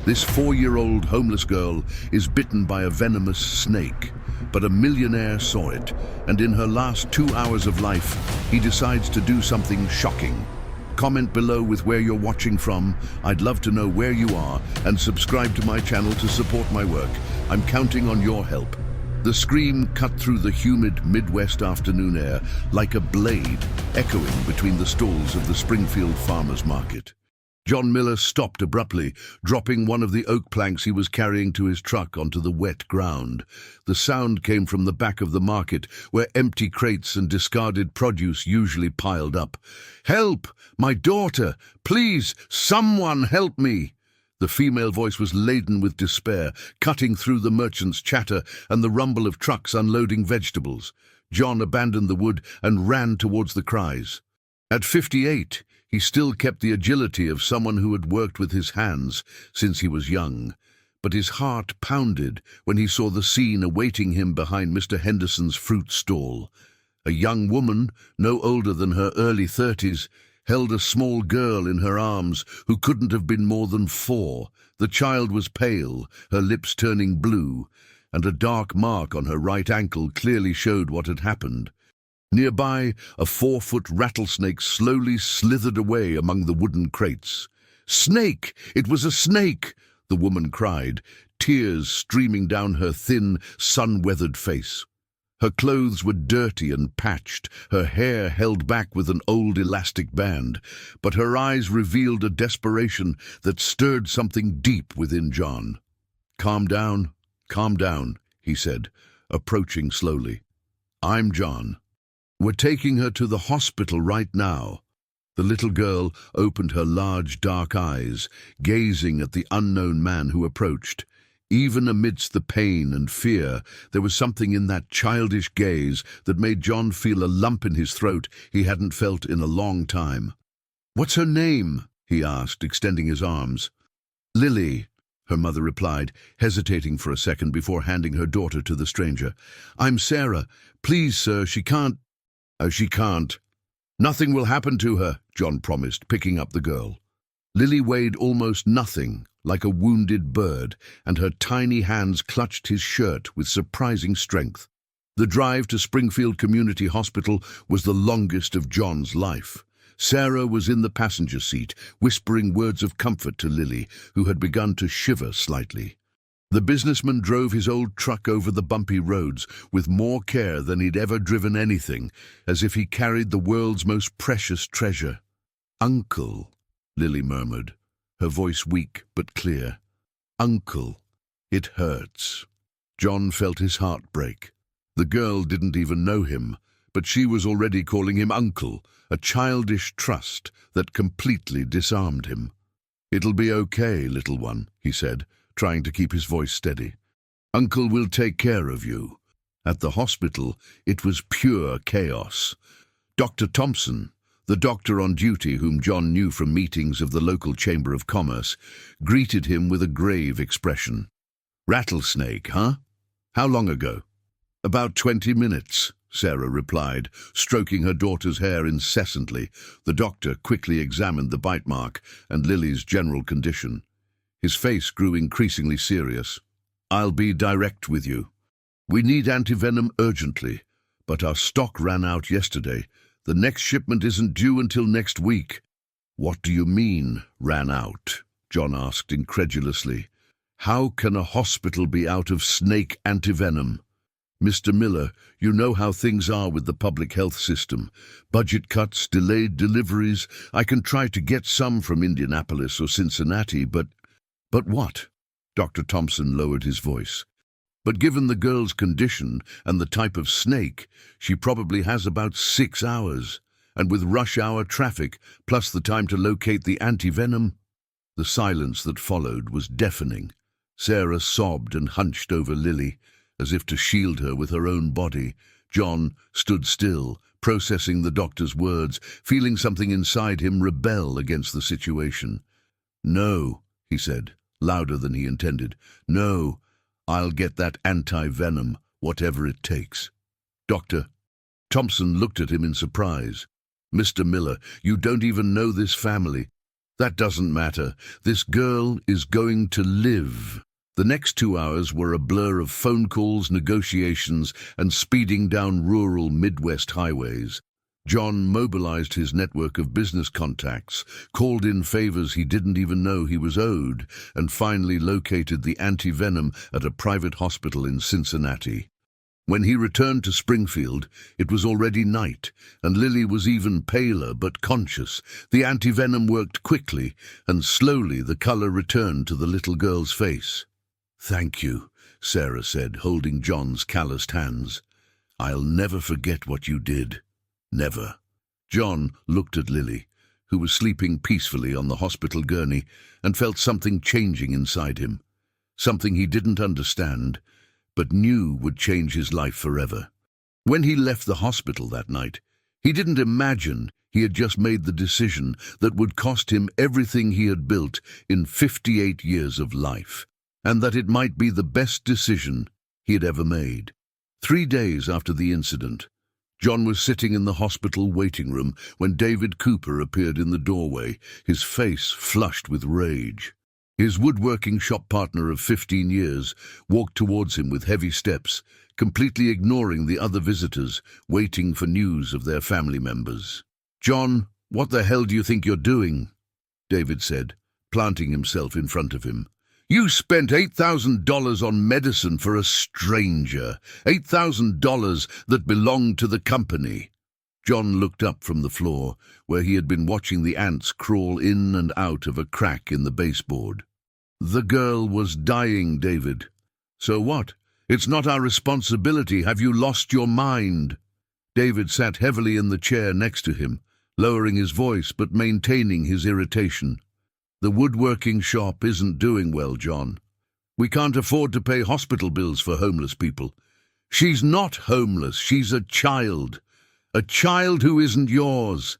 This 4-year-old homeless girl is bitten by a venomous snake, but a millionaire saw it, and in her last 2 hours of life, he decides to do something shocking. Comment below with where you're watching from. I'd love to know where you are, and subscribe to my channel to support my work. I'm counting on your help. The scream cut through the humid Midwest afternoon air like a blade, echoing between the stalls of the Springfield Farmers Market. John Miller stopped abruptly, dropping one of the oak planks he was carrying to his truck onto the wet ground. The sound came from the back of the market, where empty crates and discarded produce usually piled up. "Help! My daughter! Please, someone help me!" The female voice was laden with despair, cutting through the merchant's chatter and the rumble of trucks unloading vegetables. John abandoned the wood and ran towards the cries. At 58, he still kept the agility of someone who had worked with his hands since he was young, but his heart pounded when he saw the scene awaiting him behind Mr. Henderson's fruit stall. A young woman, no older than her early 30s, held a small girl in her arms who couldn't have been more than 4. The child was pale, her lips turning blue, and a dark mark on her right ankle clearly showed what had happened. Nearby, a 4-foot rattlesnake slowly slithered away among the wooden crates. "Snake! It was a snake!" the woman cried, tears streaming down her thin, sun-weathered face. Her clothes were dirty and patched, her hair held back with an old elastic band, but her eyes revealed a desperation that stirred something deep within John. Calm down," he said, approaching slowly. "I'm John. We're taking her to the hospital right now." The little girl opened her large dark eyes, gazing at the unknown man who approached. Even amidst the pain and fear, there was something in that childish gaze that made John feel a lump in his throat he hadn't felt in a long time. "What's her name?" he asked, extending his arms. "Lily," her mother replied, hesitating for a second before handing her daughter to the stranger. "I'm Sarah. Please, sir, she can't—" "Oh, she can't. Nothing will happen to her," John promised, picking up the girl. Lily weighed almost nothing, like a wounded bird, and her tiny hands clutched his shirt with surprising strength. The drive to Springfield Community Hospital was the longest of John's life. Sarah was in the passenger seat, whispering words of comfort to Lily, who had begun to shiver slightly. The businessman drove his old truck over the bumpy roads with more care than he'd ever driven anything, as if he carried the world's most precious treasure. "Uncle," Lily murmured, her voice weak but clear. "Uncle, it hurts." John felt his heart break. The girl didn't even know him, but she was already calling him uncle, a childish trust that completely disarmed him. "It'll be okay, little one," he said, trying to keep his voice steady. "Uncle will take care of you." At the hospital, it was pure chaos. Dr. Thompson, the doctor on duty whom John knew from meetings of the local Chamber of Commerce, greeted him with a grave expression. "Rattlesnake, huh? How long ago?" "About 20 minutes, Sarah replied, stroking her daughter's hair incessantly. The doctor quickly examined the bite mark and Lily's general condition. His face grew increasingly serious. "I'll be direct with you. We need antivenom urgently, but our stock ran out yesterday. The next shipment isn't due until next week." "What do you mean, ran out?" John asked incredulously. "How can a hospital be out of snake antivenom?" "Mr. Miller, you know how things are with the public health system. Budget cuts, delayed deliveries. I can try to get some from Indianapolis or Cincinnati, but—" "But what?" Dr. Thompson lowered his voice. "But given the girl's condition and the type of snake, she probably has about 6 hours. And with rush-hour traffic, plus the time to locate the antivenom—" The silence that followed was deafening. Sarah sobbed and hunched over Lily, as if to shield her with her own body. John stood still, processing the doctor's words, feeling something inside him rebel against the situation. "No," he said, louder than he intended. "No, I'll get that anti-venom, whatever it takes." "Doctor." Thompson looked at him in surprise. "Mr. Miller, you don't even know this family." That doesn't matter. This girl is going to live. The next 2 hours were a blur of phone calls, negotiations, and speeding down rural Midwest highways. John mobilized his network of business contacts, called in favors he didn't even know he was owed, and finally located the anti-venom at a private hospital in Cincinnati. When he returned to Springfield, it was already night, and Lily was even paler but conscious. The anti-venom worked quickly, and slowly the color returned to the little girl's face. "Thank you," Sarah said, holding John's calloused hands. "I'll never forget what you did. Never." John looked at Lily, who was sleeping peacefully on the hospital gurney, and felt something changing inside him. Something he didn't understand, but knew would change his life forever. When he left the hospital that night, he didn't imagine he had just made the decision that would cost him everything he had built in 58 years of life, and that it might be the best decision he had ever made. 3 days after the incident, John was sitting in the hospital waiting room when David Cooper appeared in the doorway, his face flushed with rage. His woodworking shop partner of 15 years walked towards him with heavy steps, completely ignoring the other visitors, waiting for news of their family members. "John, what the hell do you think you're doing?" David said, planting himself in front of him. "You spent $8,000 on medicine for a stranger, $8,000 that belonged to the company." John looked up from the floor, where he had been watching the ants crawl in and out of a crack in the baseboard. "The girl was dying, David." "So what? It's not our responsibility. Have you lost your mind?" David sat heavily in the chair next to him, lowering his voice but maintaining his irritation. "The woodworking shop isn't doing well, John. We can't afford to pay hospital bills for homeless people. She's not homeless. She's a child. A child who isn't yours."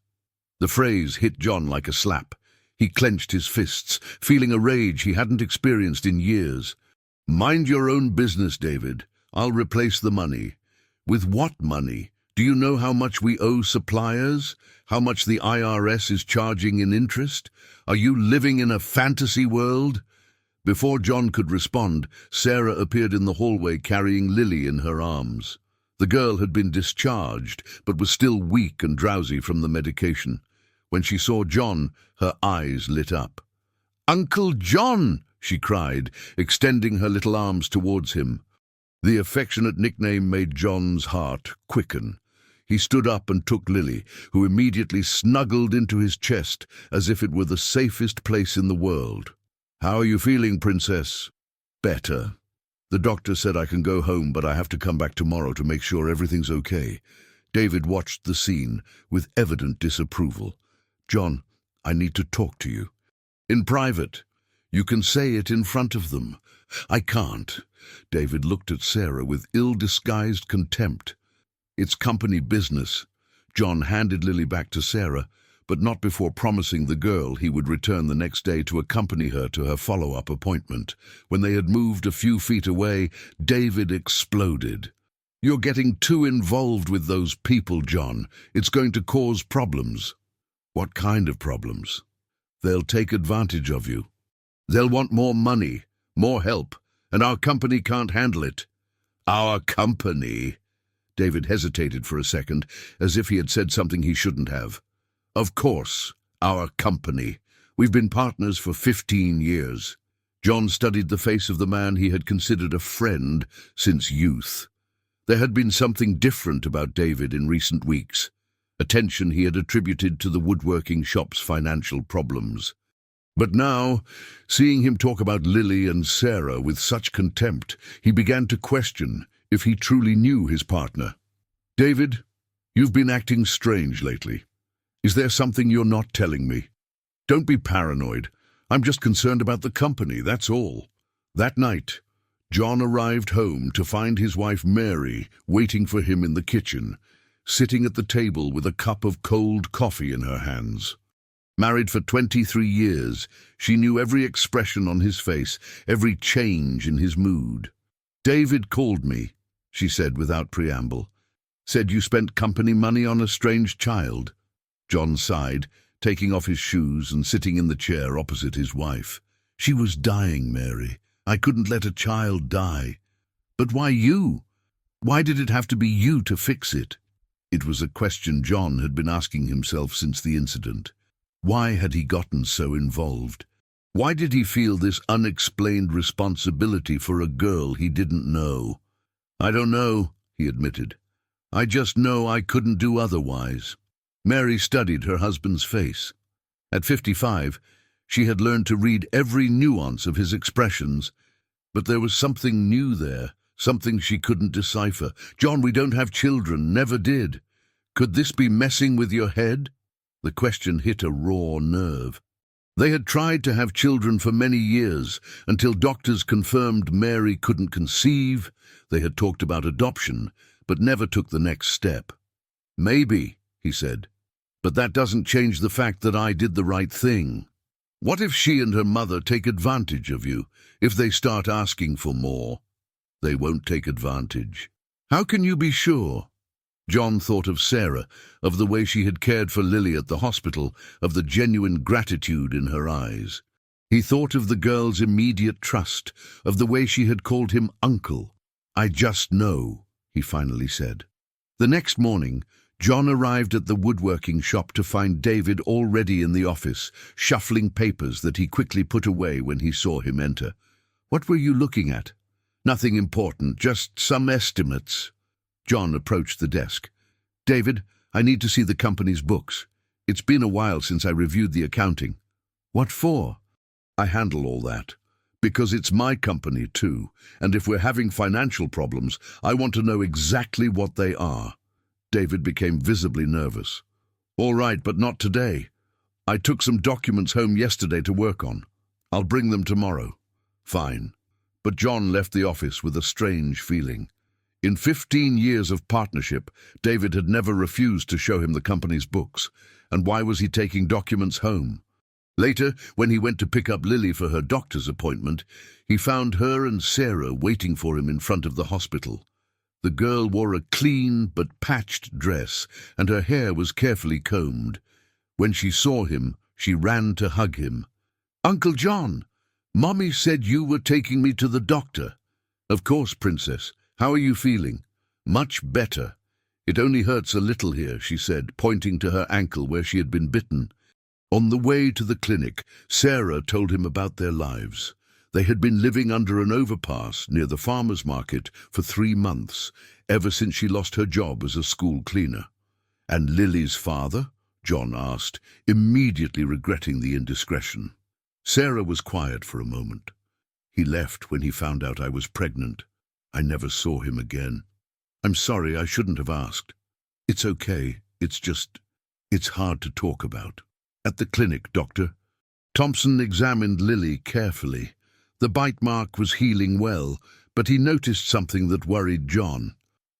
The phrase hit John like a slap. He clenched his fists, feeling a rage he hadn't experienced in years. "Mind your own business, David. I'll replace the money." "With what money? Do you know how much we owe suppliers? How much the IRS is charging in interest? Are you living in a fantasy world?" Before John could respond, Sarah appeared in the hallway carrying Lily in her arms. The girl had been discharged, but was still weak and drowsy from the medication. When she saw John, her eyes lit up. "Uncle John!" she cried, extending her little arms towards him. The affectionate nickname made John's heart quicken. He stood up and took Lily, who immediately snuggled into his chest as if it were the safest place in the world. "How are you feeling, Princess?" "Better. The doctor said I can go home, but I have to come back tomorrow to make sure everything's okay." David watched the scene with evident disapproval. "John, I need to talk to you. In private. You can say it in front of them." "I can't." David looked at Sarah with ill-disguised contempt. "It's company business." John handed Lily back to Sarah, but not before promising the girl he would return the next day to accompany her to her follow-up appointment. When they had moved a few feet away, David exploded. "You're getting too involved with those people, John. It's going to cause problems." "What kind of problems?" "They'll take advantage of you. They'll want more money, more help, and our company can't handle it." "Our company?" David hesitated for a second, as if he had said something he shouldn't have. "Of course, our company. We've been partners for 15 years. John studied the face of the man he had considered a friend since youth. There had been something different about David in recent weeks, a tension he had attributed to the woodworking shop's financial problems. But now, seeing him talk about Lily and Sarah with such contempt, he began to question if he truly knew his partner. "David, you've been acting strange lately. Is there something you're not telling me? Don't be paranoid. I'm just concerned about the company, that's all." That night, John arrived home to find his wife Mary waiting for him in the kitchen, sitting at the table with a cup of cold coffee in her hands. Married for 23 years, she knew every expression on his face, every change in his mood. "David called me," she said without preamble. "Said you spent company money on a strange child." John sighed, taking off his shoes and sitting in the chair opposite his wife. "She was dying, Mary. I couldn't let a child die." "But why you? Why did it have to be you to fix it?" It was a question John had been asking himself since the incident. Why had he gotten so involved? Why did he feel this unexplained responsibility for a girl he didn't know? "I don't know," he admitted. "I just know I couldn't do otherwise." Mary studied her husband's face. At 55, she had learned to read every nuance of his expressions, but there was something new there, something she couldn't decipher. "John, we don't have children, never did. Could this be messing with your head?" The question hit a raw nerve. They had tried to have children for many years, until doctors confirmed Mary couldn't conceive. They had talked about adoption, but never took the next step. "Maybe," he said, "but that doesn't change the fact that I did the right thing." What if she and her mother take advantage of you? If they start asking for more? They won't take advantage. How can you be sure? John thought of Sarah, of the way she had cared for Lily at the hospital, of the genuine gratitude in her eyes. He thought of the girl's immediate trust, of the way she had called him uncle. "I just know," he finally said. The next morning, John arrived at the woodworking shop to find David already in the office, shuffling papers that he quickly put away when he saw him enter. "What were you looking at?" "Nothing important, just some estimates." John approached the desk. "David, I need to see the company's books. It's been a while since I reviewed the accounting." "What for?" "I handle all that. Because it's my company too, and if we're having financial problems, I want to know exactly what they are." David became visibly nervous. "All right, but not today. I took some documents home yesterday to work on. I'll bring them tomorrow." "Fine." But John left the office with a strange feeling. In 15 years of partnership, David had never refused to show him the company's books. And why was he taking documents home? Later, when he went to pick up Lily for her doctor's appointment, he found her and Sarah waiting for him in front of the hospital. The girl wore a clean but patched dress, and her hair was carefully combed. When she saw him, she ran to hug him. "Uncle John, Mommy said you were taking me to the doctor." "Of course, Princess. How are you feeling?" "Much better. It only hurts a little here," she said, pointing to her ankle where she had been bitten. On the way to the clinic, Sarah told him about their lives. They had been living under an overpass near the farmer's market for 3 months, ever since she lost her job as a school cleaner. "And Lily's father?" John asked, immediately regretting the indiscretion. Sarah was quiet for a moment. "He left when he found out I was pregnant. I never saw him again. I'm sorry, I shouldn't have asked." "It's okay. It's hard to talk about." "At the clinic, Doctor." Thompson examined Lily carefully. The bite mark was healing well, but he noticed something that worried John.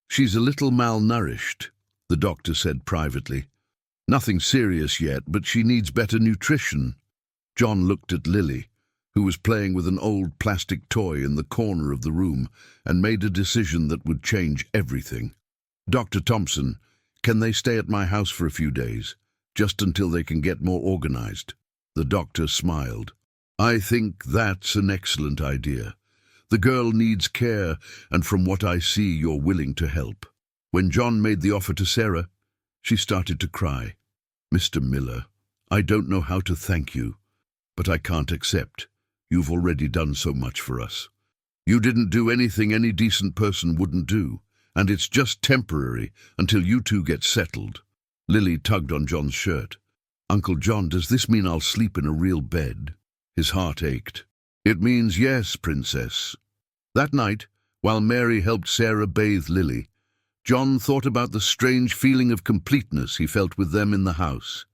"She's a little malnourished," the doctor said privately. "Nothing serious yet, but she needs better nutrition." John looked at Lily, who was playing with an old plastic toy in the corner of the room, and made a decision that would change everything. "Dr. Thompson, can they stay at my house for a few days, just until they can get more organized?" The doctor smiled. "I think that's an excellent idea. The girl needs care, and from what I see, you're willing to help." When John made the offer to Sarah, she started to cry. "Mr. Miller, I don't know how to thank you, but I can't accept. You've already done so much for us. You didn't do anything any decent person wouldn't do, and it's just temporary until you two get settled." Lily tugged on John's shirt. "Uncle John, does this mean I'll sleep in a real bed?" His heart ached. "It means yes, Princess." That night, while Mary helped Sarah bathe Lily, John thought about the strange feeling of completeness he felt with them in the house.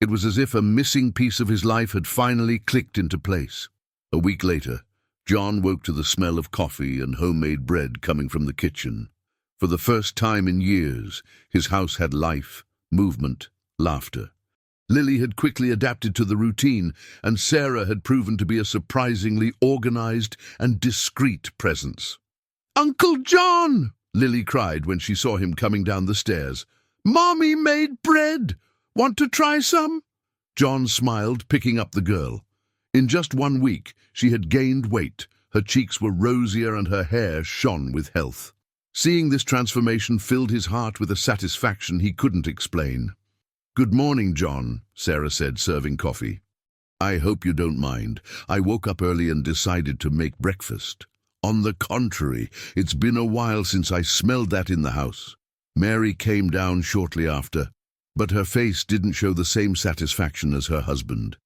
It was as if a missing piece of his life had finally clicked into place. A week later, John woke to the smell of coffee and homemade bread coming from the kitchen. For the first time in years, his house had life, movement, laughter. Lily had quickly adapted to the routine, and Sarah had proven to be a surprisingly organized and discreet presence. "Uncle John!" Lily cried when she saw him coming down the stairs. "Mommy made bread! Want to try some?" John smiled, picking up the girl. In just 1 week, she had gained weight. Her cheeks were rosier and her hair shone with health. Seeing this transformation filled his heart with a satisfaction he couldn't explain. "Good morning, John," Sarah said, serving coffee. "I hope you don't mind. I woke up early and decided to make breakfast." "On the contrary, it's been a while since I smelled that in the house." Mary came down shortly after, but her face didn't show the same satisfaction as her husband.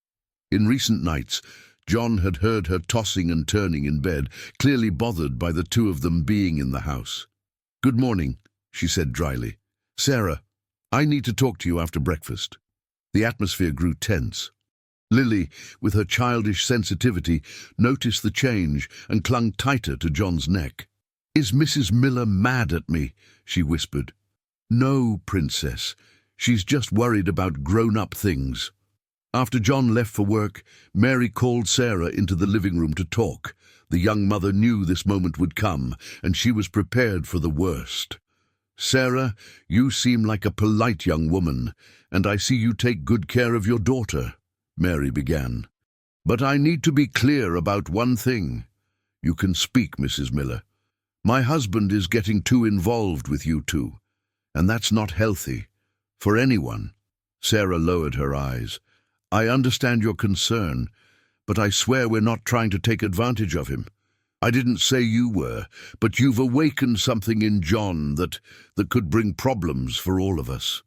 In recent nights, John had heard her tossing and turning in bed, clearly bothered by the two of them being in the house. "Good morning," she said dryly. "Sarah, I need to talk to you after breakfast." The atmosphere grew tense. Lily, with her childish sensitivity, noticed the change and clung tighter to John's neck. "Is Mrs. Miller mad at me?" she whispered. "No, Princess. She's just worried about grown-up things." After John left for work, Mary called Sarah into the living room to talk. The young mother knew this moment would come, and she was prepared for the worst. "Sarah, you seem like a polite young woman, and I see you take good care of your daughter," Mary began. "But I need to be clear about one thing." "You can speak, Mrs. Miller. My husband is getting too involved with you two, and that's not healthy for anyone." Sarah lowered her eyes. "I understand your concern, but I swear we're not trying to take advantage of him. I didn't say you were, but you've awakened something in John that could bring problems for all of us."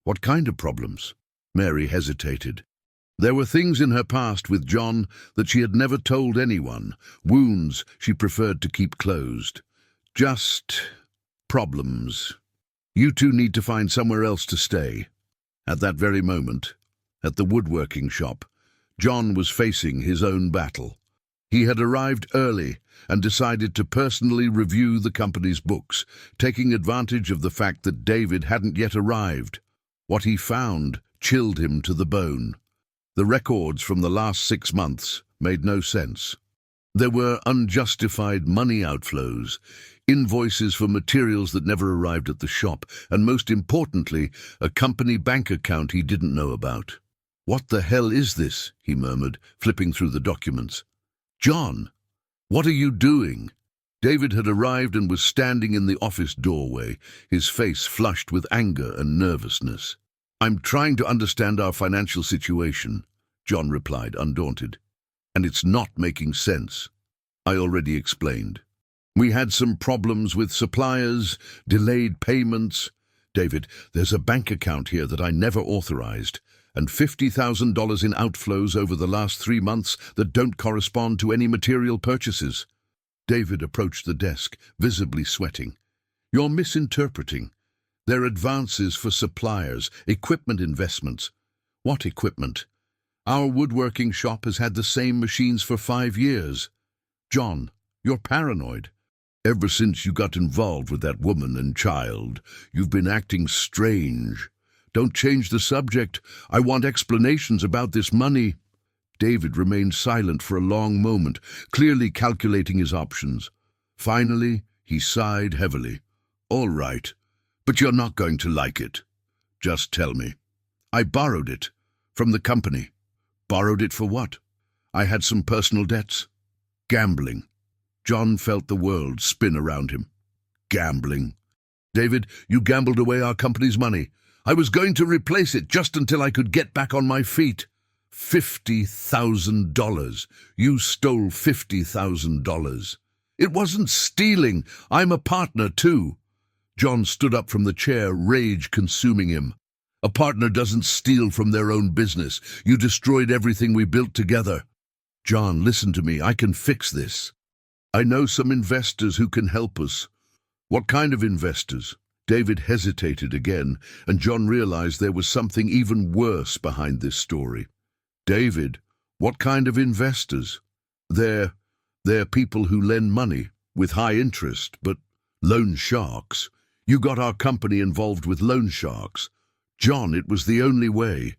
"What kind of problems?" Mary hesitated. There were things in her past with John that she had never told anyone, wounds she preferred to keep closed. "Just problems. You two need to find somewhere else to stay." At that very moment, at the woodworking shop, John was facing his own battle. He had arrived early and decided to personally review the company's books, taking advantage of the fact that David hadn't yet arrived. What he found chilled him to the bone. The records from the last 6 months made no sense. There were unjustified money outflows, invoices for materials that never arrived at the shop, and most importantly, a company bank account he didn't know about. "What the hell is this?" he murmured, flipping through the documents. "John, what are you doing?" David had arrived and was standing in the office doorway, his face flushed with anger and nervousness. "I'm trying to understand our financial situation," John replied, undaunted. "And it's not making sense." "I already explained. We had some problems with suppliers, delayed payments." "David, there's a bank account here that I never authorized, and $50,000 in outflows over the last 3 months that don't correspond to any material purchases." David approached the desk, visibly sweating. "You're misinterpreting. They're advances for suppliers, equipment investments." "What equipment?" "Our woodworking shop has had the same machines for 5 years. John, you're paranoid. Ever since you got involved with that woman and child, you've been acting strange. Don't change the subject. I want explanations about this money." David remained silent for a long moment, clearly calculating his options. Finally, he sighed heavily. "All right, but you're not going to like it. Just tell me." "I borrowed it from the company." "Borrowed it for what?" "I had some personal debts." "Gambling." John felt the world spin around him. "Gambling? David, you gambled away our company's money. I was going to replace it just until I could get back on my feet." $50,000. You stole $50,000. "It wasn't stealing. I'm a partner too." John stood up from the chair, rage consuming him. "A partner doesn't steal from their own business. You destroyed everything we built together." "John, listen to me. I can fix this. I know some investors who can help us." "What kind of investors?" David hesitated again, and John realized there was something even worse behind this story. "David, what kind of investors?" They're people who lend money with high interest, but loan sharks. You got our company involved with loan sharks. John, it was the only way."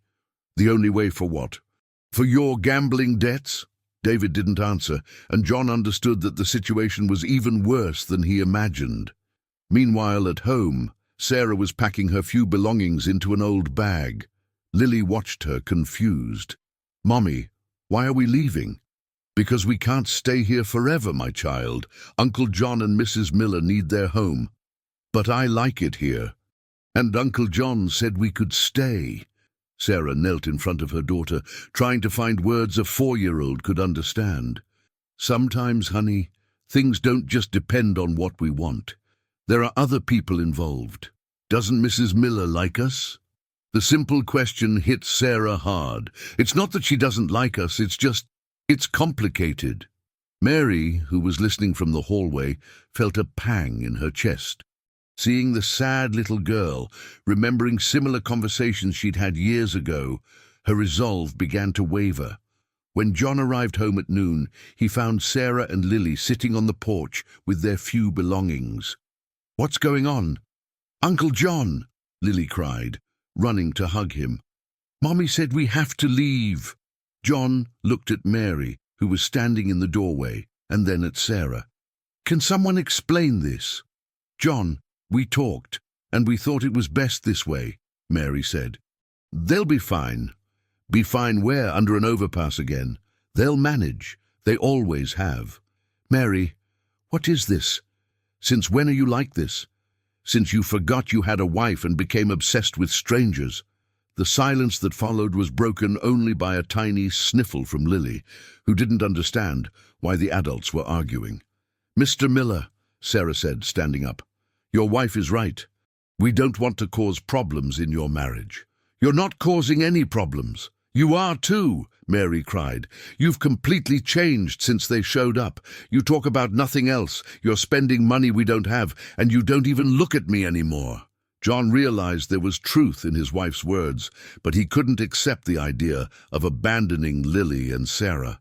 "The only way for what?" "For your gambling debts?" David didn't answer, and John understood that the situation was even worse than he imagined. Meanwhile, at home, Sarah was packing her few belongings into an old bag. Lily watched her, confused. "Mommy, why are we leaving?" "Because we can't stay here forever, my child. Uncle John and Mrs. Miller need their home. But I like it here. And Uncle John said we could stay." Sarah knelt in front of her daughter, trying to find words a 4-year-old could understand. "Sometimes, honey, things don't just depend on what we want. There are other people involved. Doesn't Mrs. Miller like us?" The simple question hit Sarah hard. It's not that she doesn't like us, it's complicated. Mary, who was listening from the hallway, felt a pang in her chest. Seeing the sad little girl, remembering similar conversations she'd had years ago, her resolve began to waver. When John arrived home at noon, he found Sarah and Lily sitting on the porch with their few belongings. "What's going on?" "Uncle John!" Lily cried, running to hug him. "Mommy said we have to leave." John looked at Mary, who was standing in the doorway, and then at Sarah. "Can someone explain this?" "John, we talked, and we thought it was best this way," Mary said. "They'll be fine." "Be fine where? Under an overpass again? They'll manage. They always have." "Mary, what is this? Since when are you like this? Since you forgot you had a wife and became obsessed with strangers." The silence that followed was broken only by a tiny sniffle from Lily, who didn't understand why the adults were arguing. "Mr. Miller," Sarah said, standing up, "your wife is right. We don't want to cause problems in your marriage." "You're not causing any problems." "You are too," Mary cried. "You've completely changed since they showed up. You talk about nothing else. You're spending money we don't have, and you don't even look at me anymore." John realized there was truth in his wife's words, but he couldn't accept the idea of abandoning Lily and Sarah.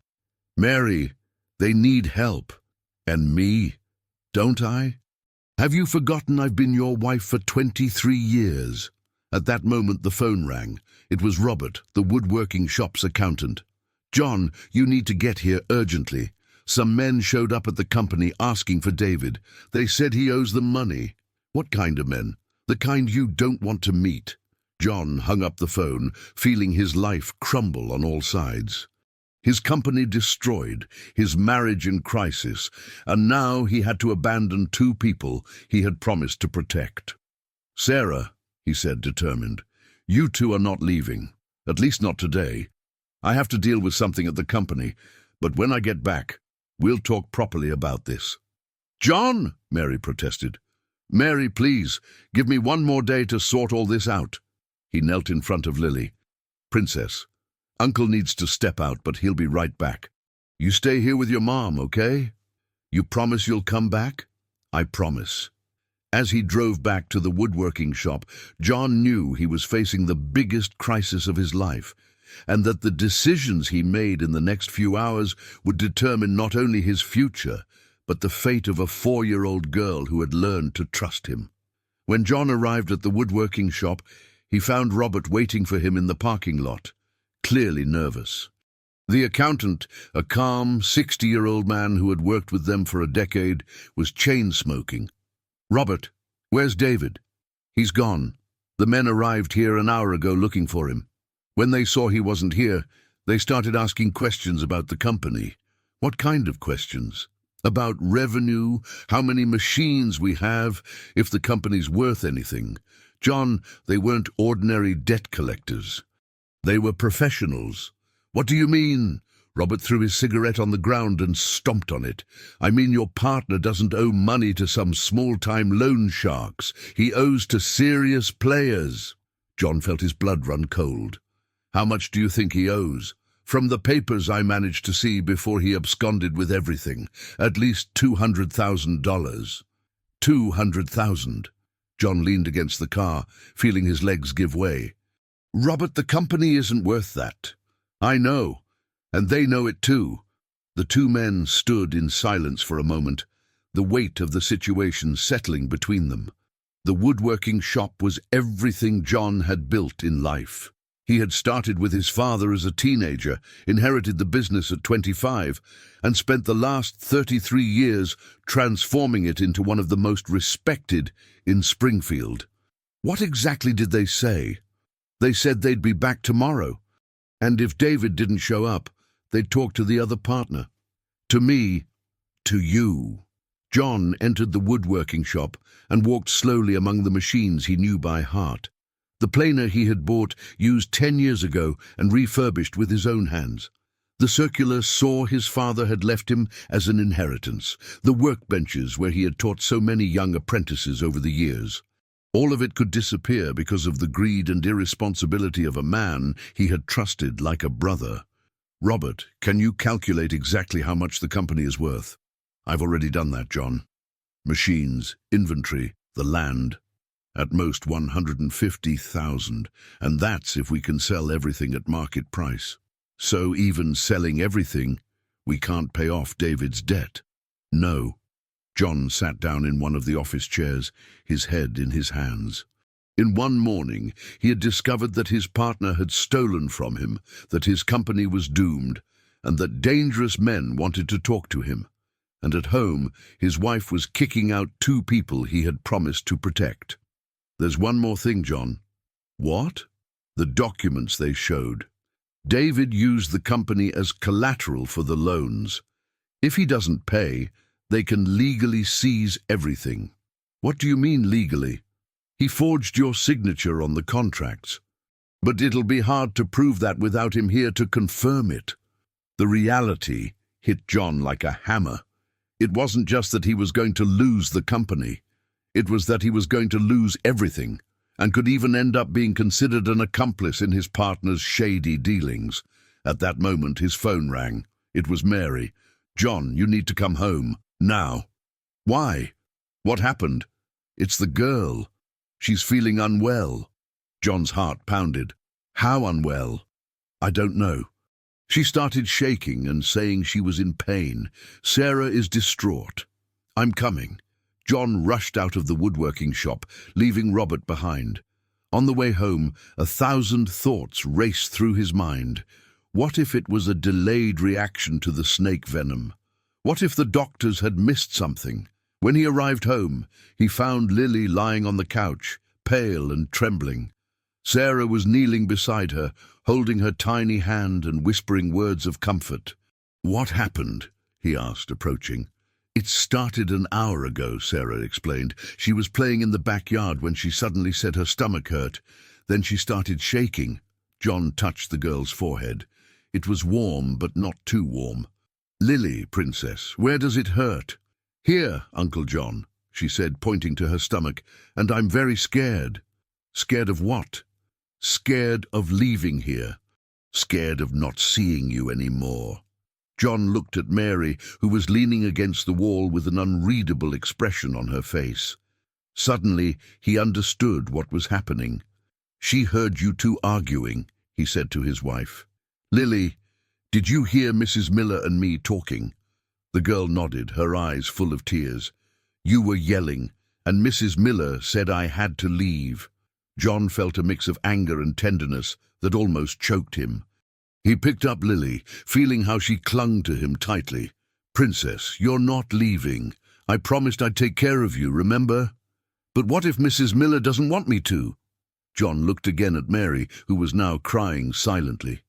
"Mary, they need help. And me, don't I? Have you forgotten I've been your wife for 23 years? At that moment the phone rang. It was Robert, the woodworking shop's accountant. "John, you need to get here urgently. Some men showed up at the company asking for David. They said he owes them money." "What kind of men?" "The kind you don't want to meet." John hung up the phone, feeling his life crumble on all sides. His company destroyed, his marriage in crisis, and now he had to abandon 2 people he had promised to protect. "Sarah," he said, determined, "you 2 are not leaving, at least not today. I have to deal with something at the company, but when I get back, we'll talk properly about this." "John!" Mary protested. "Mary, please, give me 1 more day to sort all this out." He knelt in front of Lily. "Princess, Uncle needs to step out, but he'll be right back. You stay here with your mom, okay? You promise you'll come back?" "I promise." As he drove back to the woodworking shop, John knew he was facing the biggest crisis of his life, and that the decisions he made in the next few hours would determine not only his future, but the fate of a 4-year-old girl who had learned to trust him. When John arrived at the woodworking shop, he found Robert waiting for him in the parking lot, clearly nervous. The accountant, a calm, 60-year-old man who had worked with them for a decade, was chain-smoking. "Robert, where's David?" "He's gone. The men arrived here an hour ago looking for him. When they saw he wasn't here, they started asking questions about the company." "What kind of questions?" "About revenue, how many machines we have, if the company's worth anything. John, they weren't ordinary debt collectors. They were professionals." "What do you mean?" Robert threw his cigarette on the ground and stomped on it. "I mean your partner doesn't owe money to some small-time loan sharks. He owes to serious players." John felt his blood run cold. "How much do you think he owes?" "From the papers I managed to see before he absconded with everything, at least $200,000. $200,000. John leaned against the car, feeling his legs give way. "Robert, the company isn't worth that." "I know, and they know it too." The 2 men stood in silence for a moment, the weight of the situation settling between them. The woodworking shop was everything John had built in life. He had started with his father as a teenager, inherited the business at 25, and spent the last 33 years transforming it into one of the most respected in Springfield. "What exactly did they say?" They said they'd be back tomorrow, and if David didn't show up, they'd talk to the other partner. To me, to you. John entered the woodworking shop and walked slowly among the machines he knew by heart. The planer he had bought, used 10 years ago and refurbished with his own hands. The circular saw his father had left him as an inheritance, the workbenches where he had taught so many young apprentices over the years. All of it could disappear because of the greed and irresponsibility of a man he had trusted like a brother. Robert, can you calculate exactly how much the company is worth? I've already done that, John. Machines, inventory, the land. At most 150,000, and that's if we can sell everything at market price. So even selling everything, we can't pay off David's debt. No. John sat down in one of the office chairs, his head in his hands. In one morning, he had discovered that his partner had stolen from him, that his company was doomed, and that dangerous men wanted to talk to him. And at home, his wife was kicking out 2 people he had promised to protect. There's one more thing, John. What? The documents they showed. David used the company as collateral for the loans. If he doesn't pay, they can legally seize everything. What do you mean legally? He forged your signature on the contracts. But it'll be hard to prove that without him here to confirm it. The reality hit John like a hammer. It wasn't just that he was going to lose the company. It was that he was going to lose everything, and could even end up being considered an accomplice in his partner's shady dealings. At that moment, his phone rang. It was Mary. John, you need to come home. Now. Why? What happened? It's the girl. She's feeling unwell. John's heart pounded. How unwell? I don't know. She started shaking and saying she was in pain. Sarah is distraught. I'm coming. John rushed out of the woodworking shop, leaving Robert behind. On the way home, 1,000 thoughts raced through his mind. What if it was a delayed reaction to the snake venom? What if the doctors had missed something? When he arrived home, he found Lily lying on the couch, pale and trembling. Sarah was kneeling beside her, holding her tiny hand and whispering words of comfort. What happened? He asked, approaching. It started an hour ago, Sarah explained. She was playing in the backyard when she suddenly said her stomach hurt. Then she started shaking. John touched the girl's forehead. It was warm, but not too warm. Lily, Princess, where does it hurt? Here, Uncle John, she said, pointing to her stomach, and I'm very scared. Scared of what? Scared of leaving here. Scared of not seeing you anymore. John looked at Mary, who was leaning against the wall with an unreadable expression on her face. Suddenly, he understood what was happening. She heard you 2 arguing, he said to his wife. Lily, did you hear Mrs. Miller and me talking? The girl nodded, her eyes full of tears. You were yelling, and Mrs. Miller said I had to leave. John felt a mix of anger and tenderness that almost choked him. He picked up Lily, feeling how she clung to him tightly. Princess, you're not leaving. I promised I'd take care of you, remember? But what if Mrs. Miller doesn't want me to? John looked again at Mary, who was now crying silently.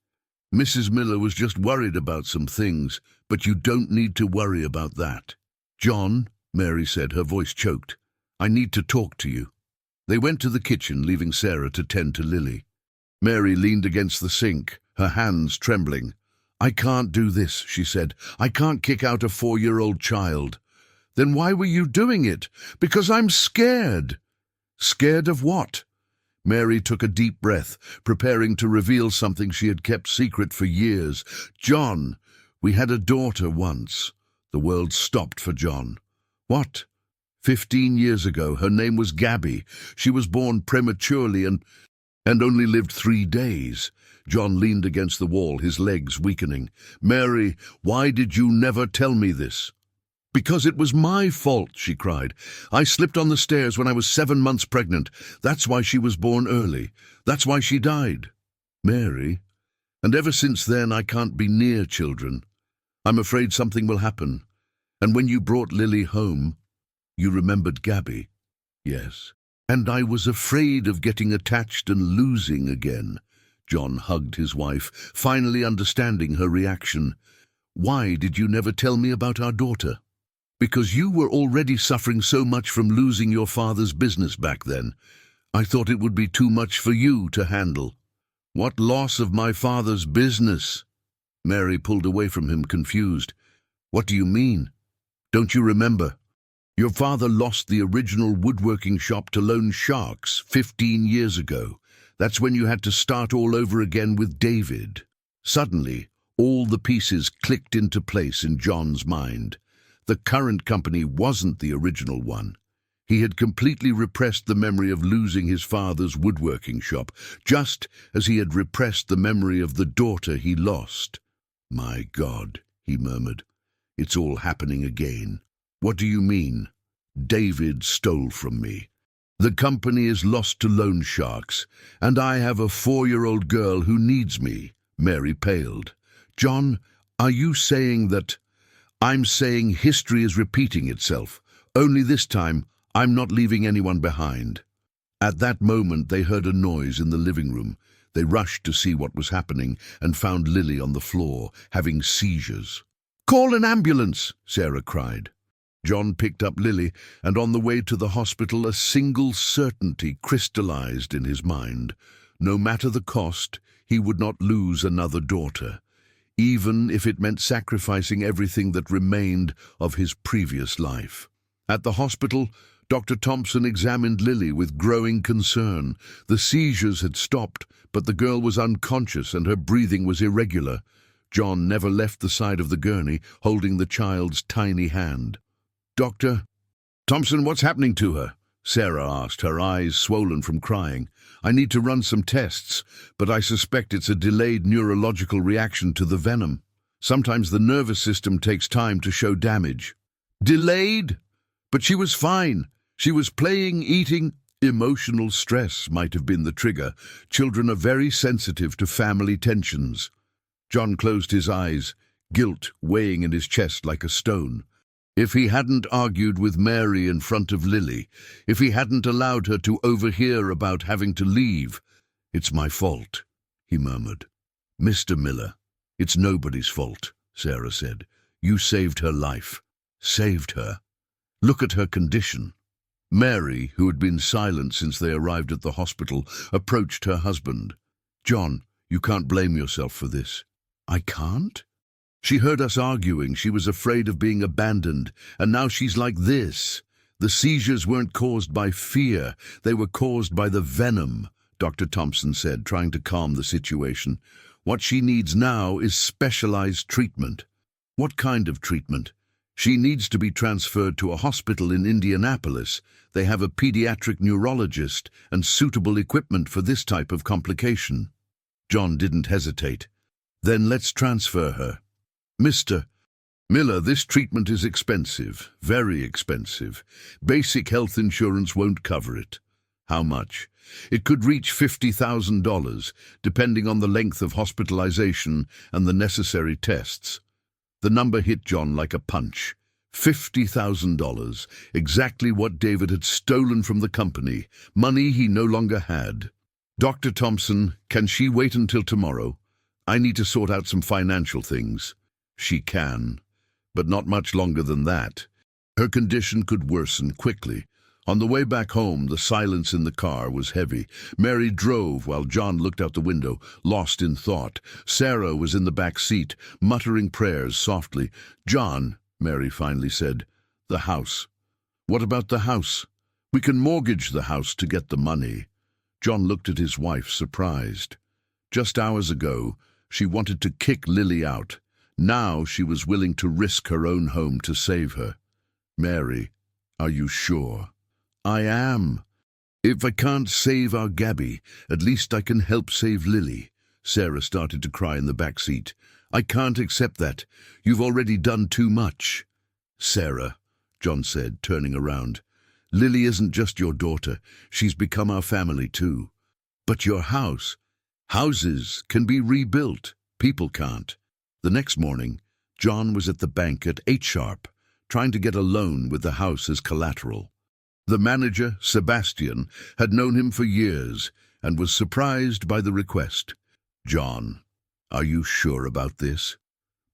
Mrs. Miller was just worried about some things, but you don't need to worry about that. John, Mary said, her voice choked, I need to talk to you. They went to the kitchen, leaving Sarah to tend to Lily. Mary leaned against the sink, her hands trembling. I can't do this, she said. I can't kick out a 4-year-old child. Then why were you doing it? Because I'm scared. Scared of what? Mary took a deep breath, preparing to reveal something she had kept secret for years. John, we had a daughter once. The world stopped for John. What? 15 years ago, her name was Gabby. She was born prematurely and only lived 3 days. John leaned against the wall, his legs weakening. Mary, why did you never tell me this? Because it was my fault, she cried. I slipped on the stairs when I was 7 months pregnant. That's why she was born early. That's why she died. Mary, and ever since then I can't be near children. I'm afraid something will happen. And when you brought Lily home, you remembered Gabby. Yes. And I was afraid of getting attached and losing again. John hugged his wife, finally understanding her reaction. Why did you never tell me about our daughter? Because you were already suffering so much from losing your father's business back then. I thought it would be too much for you to handle. What loss of my father's business? Mary pulled away from him, confused. What do you mean? Don't you remember? Your father lost the original woodworking shop to loan sharks 15 years ago. That's when you had to start all over again with David. Suddenly, all the pieces clicked into place in John's mind. The current company wasn't the original one. He had completely repressed the memory of losing his father's woodworking shop, just as he had repressed the memory of the daughter he lost. My God, he murmured. It's all happening again. What do you mean? David stole from me. The company is lost to loan sharks, and I have a 4-year-old girl who needs me. Mary paled. John, are you saying that? I'm saying history is repeating itself. Only this time, I'm not leaving anyone behind. At that moment, they heard a noise in the living room. They rushed to see what was happening and found Lily on the floor, having seizures. Call an ambulance, Sarah cried. John picked up Lily, and on the way to the hospital, a single certainty crystallized in his mind. No matter the cost, he would not lose another daughter, even if it meant sacrificing everything that remained of his previous life. At the hospital, Dr. Thompson examined Lily with growing concern. The seizures had stopped, but the girl was unconscious and her breathing was irregular. John never left the side of the gurney, holding the child's tiny hand. Dr. Thompson, what's happening to her? Sarah asked, her eyes swollen from crying. I need to run some tests, but I suspect it's a delayed neurological reaction to the venom. Sometimes the nervous system takes time to show damage. Delayed? But she was fine. She was playing, eating. Emotional stress might have been the trigger. Children are very sensitive to family tensions. John closed his eyes, guilt weighing in his chest like a stone. If he hadn't argued with Mary in front of Lily, if he hadn't allowed her to overhear about having to leave, it's my fault, he murmured. Mr. Miller, it's nobody's fault, Sarah said. You saved her life. Saved her. Look at her condition. Mary, who had been silent since they arrived at the hospital, approached her husband. John, you can't blame yourself for this. I can't? She heard us arguing. She was afraid of being abandoned, and now she's like this. The seizures weren't caused by fear. They were caused by the venom, Dr. Thompson said, trying to calm the situation. What she needs now is specialized treatment. What kind of treatment? She needs to be transferred to a hospital in Indianapolis. They have a pediatric neurologist and suitable equipment for this type of complication. John didn't hesitate. Then let's transfer her. Mr. Miller, this treatment is expensive, very expensive. Basic health insurance won't cover it. How much? It could reach $50,000, depending on the length of hospitalization and the necessary tests. The number hit John like a punch. $50,000, exactly what David had stolen from the company, money he no longer had. Dr. Thompson, can she wait until tomorrow? I need to sort out some financial things. She can, but not much longer than that. Her condition could worsen quickly. On the way back home, the silence in the car was heavy. Mary drove while John looked out the window, lost in thought. Sarah was in the back seat, muttering prayers softly. John, Mary finally said, the house. What about the house? We can mortgage the house to get the money. John looked at his wife, surprised. Just hours ago, she wanted to kick Lily out. Now she was willing to risk her own home to save her. Mary, are you sure? I am. If I can't save our Gabby, at least I can help save Lily. Sarah started to cry in the back seat. I can't accept that. You've already done too much. Sarah, John said, turning around. Lily isn't just your daughter. She's become our family too. But your house. Houses can be rebuilt. People can't. The next morning, John was at the bank at 8 sharp, trying to get a loan with the house as collateral. The manager, Sebastian, had known him for years and was surprised by the request. "John, are you sure about this?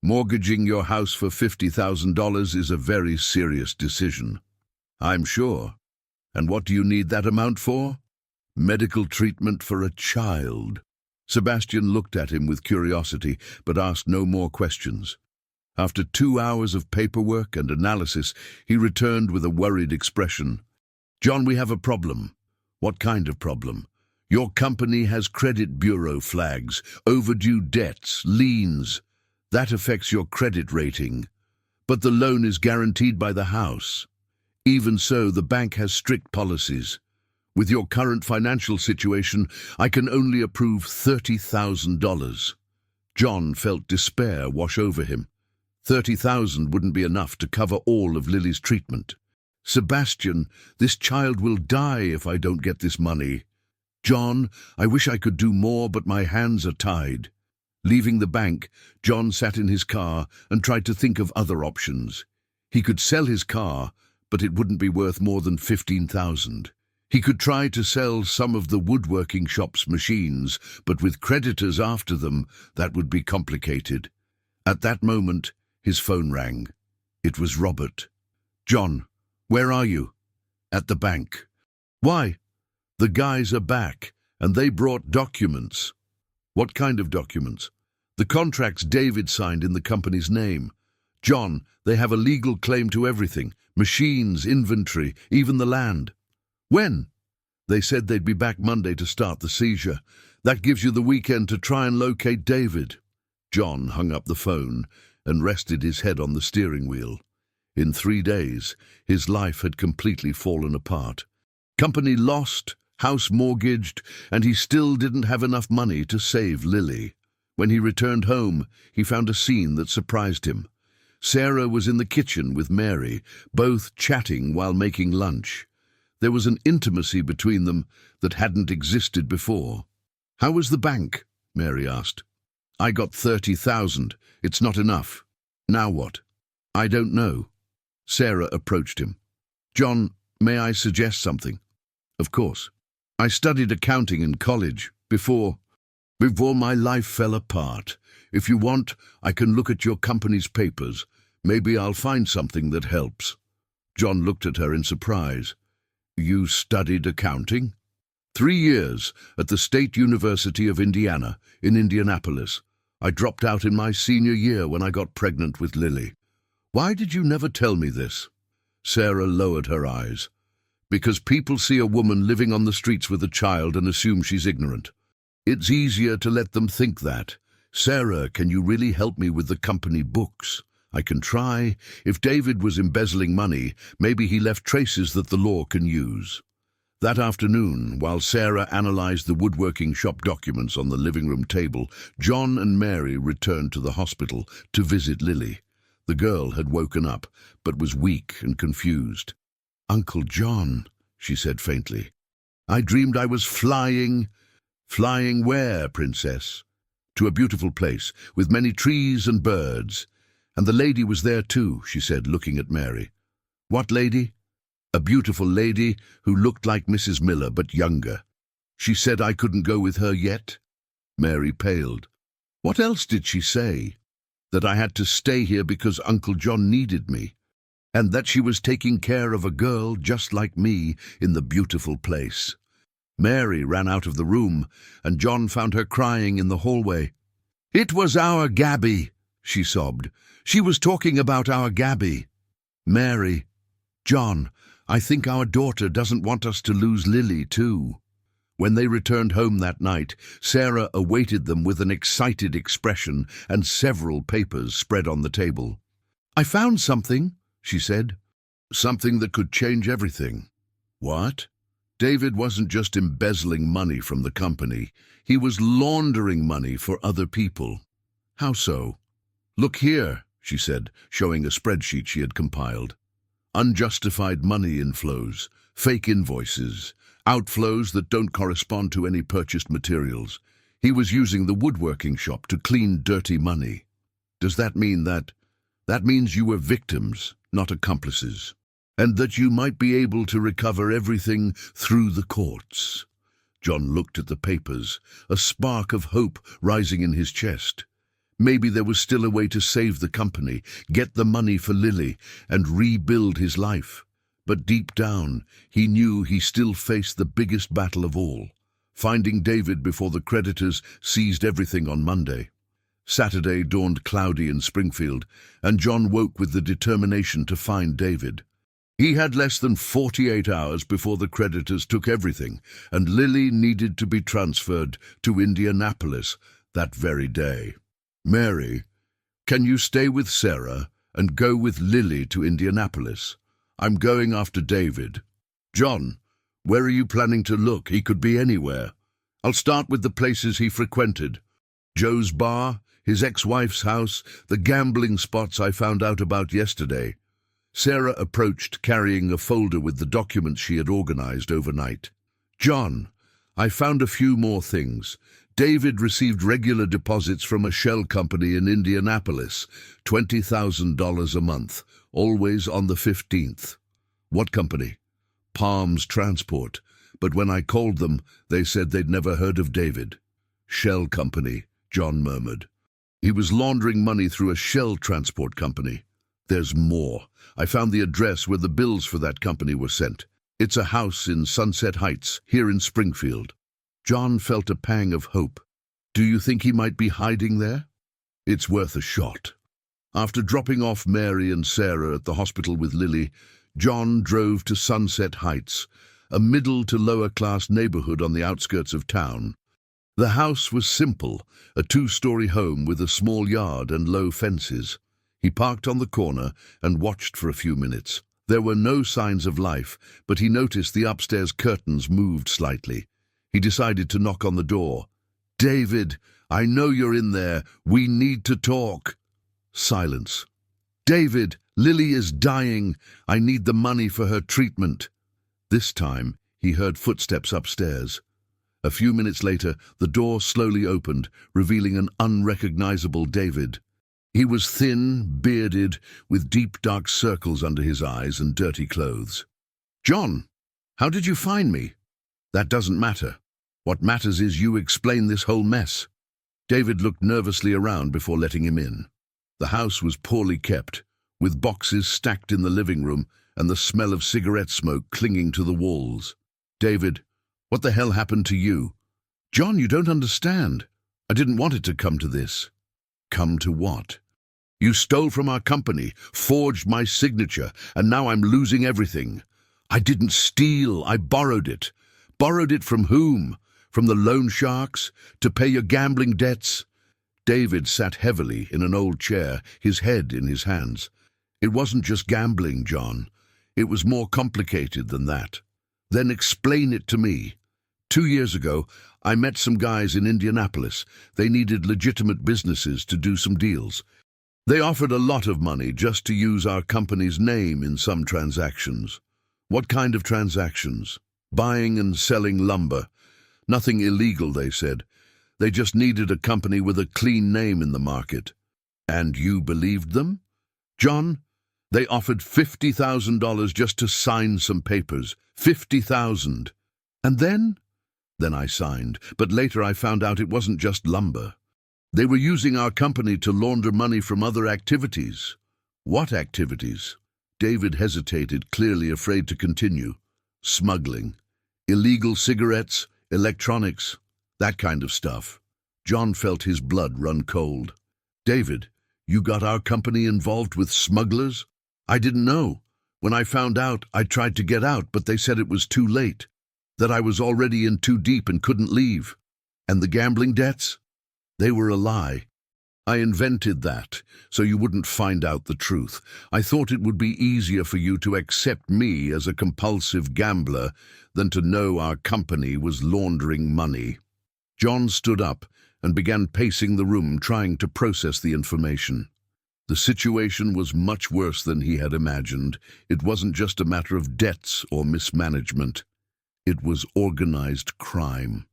Mortgaging your house for $50,000 is a very serious decision." "I'm sure. And what do you need that amount for?" "Medical treatment for a child." Sebastian looked at him with curiosity, but asked no more questions. After 2 hours of paperwork and analysis, he returned with a worried expression. "John, we have a problem." "What kind of problem?" "Your company has credit bureau flags, overdue debts, liens. That affects your credit rating. But the loan is guaranteed by the house. Even so, the bank has strict policies. With your current financial situation, I can only approve $30,000. John felt despair wash over him. 30,000 wouldn't be enough to cover all of Lily's treatment. "Sebastian, this child will die if I don't get this money." "John, I wish I could do more, but my hands are tied." Leaving the bank, John sat in his car and tried to think of other options. He could sell his car, but it wouldn't be worth more than 15,000. He could try to sell some of the woodworking shop's machines, but with creditors after them, that would be complicated. At that moment, his phone rang. It was Robert. "John, where are you?" "At the bank." "Why?" "The guys are back, and they brought documents." "What kind of documents?" "The contracts David signed in the company's name." "John, they have a legal claim to everything, machines, inventory, even the land." "When?" "They said they'd be back Monday to start the seizure. That gives you the weekend to try and locate David." John hung up the phone and rested his head on the steering wheel. In 3 days, his life had completely fallen apart. Company lost, house mortgaged, and he still didn't have enough money to save Lily. When he returned home, he found a scene that surprised him. Sarah was in the kitchen with Mary, both chatting while making lunch. There was an intimacy between them that hadn't existed before. "How was the bank?" Mary asked. "I got 30,000. It's not enough." "Now what?" "I don't know." Sarah approached him. "John, may I suggest something?" "Of course." "I studied accounting in college before my life fell apart. If you want, I can look at your company's papers. Maybe I'll find something that helps." John looked at her in surprise. "You studied accounting?" 3 years at the State University of Indiana, in Indianapolis. I dropped out in my senior year when I got pregnant with Lily." "Why did you never tell me this?" Sarah lowered her eyes. "Because people see a woman living on the streets with a child and assume she's ignorant. It's easier to let them think that. Sarah, can you really help me with the company books?" "I can try. If David was embezzling money, maybe he left traces that the law can use." That afternoon, while Sarah analyzed the woodworking shop documents on the living room table, John and Mary returned to the hospital to visit Lily. The girl had woken up, but was weak and confused. "Uncle John," she said faintly, "I dreamed I was flying." "Flying where, princess?" "To a beautiful place, with many trees and birds. And the lady was there too," she said, looking at Mary. "What lady?" "A beautiful lady who looked like Mrs. Miller, but younger. She said I couldn't go with her yet." Mary paled. "What else did she say?" "That I had to stay here because Uncle John needed me, and that she was taking care of a girl just like me in the beautiful place." Mary ran out of the room, and John found her crying in the hallway. "It was our Gabby," she sobbed. "She was talking about our Gabby." "Mary, John, I think our daughter doesn't want us to lose Lily too." When they returned home that night, Sarah awaited them with an excited expression and several papers spread on the table. "I found something," she said. "Something that could change everything." "What?" "David wasn't just embezzling money from the company. He was laundering money for other people." "How so?" "Look here," she said, showing a spreadsheet she had compiled. "Unjustified money inflows, fake invoices, outflows that don't correspond to any purchased materials. He was using the woodworking shop to clean dirty money." "Does that mean that?" "That means you were victims, not accomplices." and that you might be able to recover everything through the courts. John looked at the papers, a spark of hope rising in his chest. Maybe there was still a way to save the company, get the money for Lily, and rebuild his life. But deep down, he knew he still faced the biggest battle of all, finding David before the creditors seized everything on Monday. Saturday dawned cloudy in Springfield, and John woke with the determination to find David. He had less than 48 hours before the creditors took everything, and Lily needed to be transferred to Indianapolis that very day. "Mary, can you stay with Sarah and go with Lily to Indianapolis? I'm going after David." "John, where are you planning to look? He could be anywhere." "I'll start with the places he frequented. Joe's bar, his ex-wife's house, the gambling spots I found out about yesterday." Sarah approached, carrying a folder with the documents she had organized overnight. "John, I found a few more things. David received regular deposits from a shell company in Indianapolis, $20,000 a month, always on the 15th. "What company?" "Palms Transport, but when I called them, they said they'd never heard of David." "Shell company," John murmured. "He was laundering money through a shell transport company." "There's more. I found the address where the bills for that company were sent. It's a house in Sunset Heights, here in Springfield." John felt a pang of hope. "Do you think he might be hiding there?" "It's worth a shot." After dropping off Mary and Sarah at the hospital with Lily, John drove to Sunset Heights, a middle to lower class neighborhood on the outskirts of town. The house was simple, a 2-story home with a small yard and low fences. He parked on the corner and watched for a few minutes. There were no signs of life, but he noticed the upstairs curtains moved slightly. He decided to knock on the door. "David, I know you're in there. We need to talk." Silence. "David, Lily is dying. I need the money for her treatment." This time, he heard footsteps upstairs. A few minutes later, the door slowly opened, revealing an unrecognizable David. He was thin, bearded, with deep dark circles under his eyes and dirty clothes. "John, how did you find me?" "That doesn't matter. What matters is you explain this whole mess." David looked nervously around before letting him in. The house was poorly kept, with boxes stacked in the living room and the smell of cigarette smoke clinging to the walls. "David, what the hell happened to you?" "John, you don't understand. I didn't want it to come to this." "Come to what?" "You stole from our company, forged my signature, and now I'm losing everything." "I didn't steal. I borrowed it." "Borrowed it from whom? From the loan sharks? To pay your gambling debts?" David sat heavily in an old chair, his head in his hands. "It wasn't just gambling, John. It was more complicated than that." "Then explain it to me." 2 years ago, I met some guys in Indianapolis. They needed legitimate businesses to do some deals. They offered a lot of money just to use our company's name in some transactions." "What kind of transactions?" "Buying and selling lumber. Nothing illegal, they said. They just needed a company with a clean name in the market." "And you believed them?" "John, they offered $50,000 just to sign some papers. $50,000. "And then?" "Then I signed, but later I found out it wasn't just lumber. They were using our company to launder money from other activities." "What activities?" David hesitated, clearly afraid to continue. "Smuggling. Illegal cigarettes, electronics, that kind of stuff." John felt his blood run cold. "David, you got our company involved with smugglers?" "I didn't know. When I found out, I tried to get out, but they said it was too late, that I was already in too deep and couldn't leave." "And the gambling debts?" "They were a lie. I invented that, so you wouldn't find out the truth. I thought it would be easier for you to accept me as a compulsive gambler than to know our company was laundering money." John stood up and began pacing the room, trying to process the information. The situation was much worse than he had imagined. It wasn't just a matter of debts or mismanagement. It was organized crime.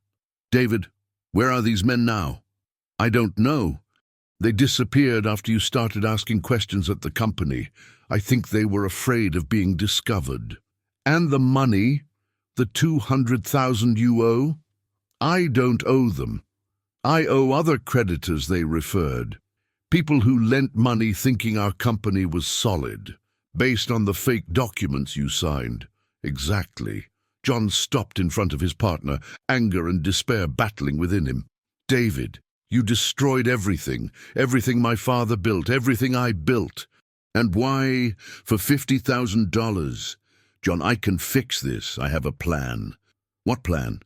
"David, where are these men now?" "I don't know. They disappeared after you started asking questions at the company. I think they were afraid of being discovered. And the money? The 200,000 you owe? I don't owe them. I owe other creditors they referred. People who lent money thinking our company was solid, based on the fake documents you signed. Exactly. John stopped in front of his partner, anger and despair battling within him. David, you destroyed everything. Everything my father built, everything I built. And why? For $50,000. John, I can fix this. I have a plan. What plan?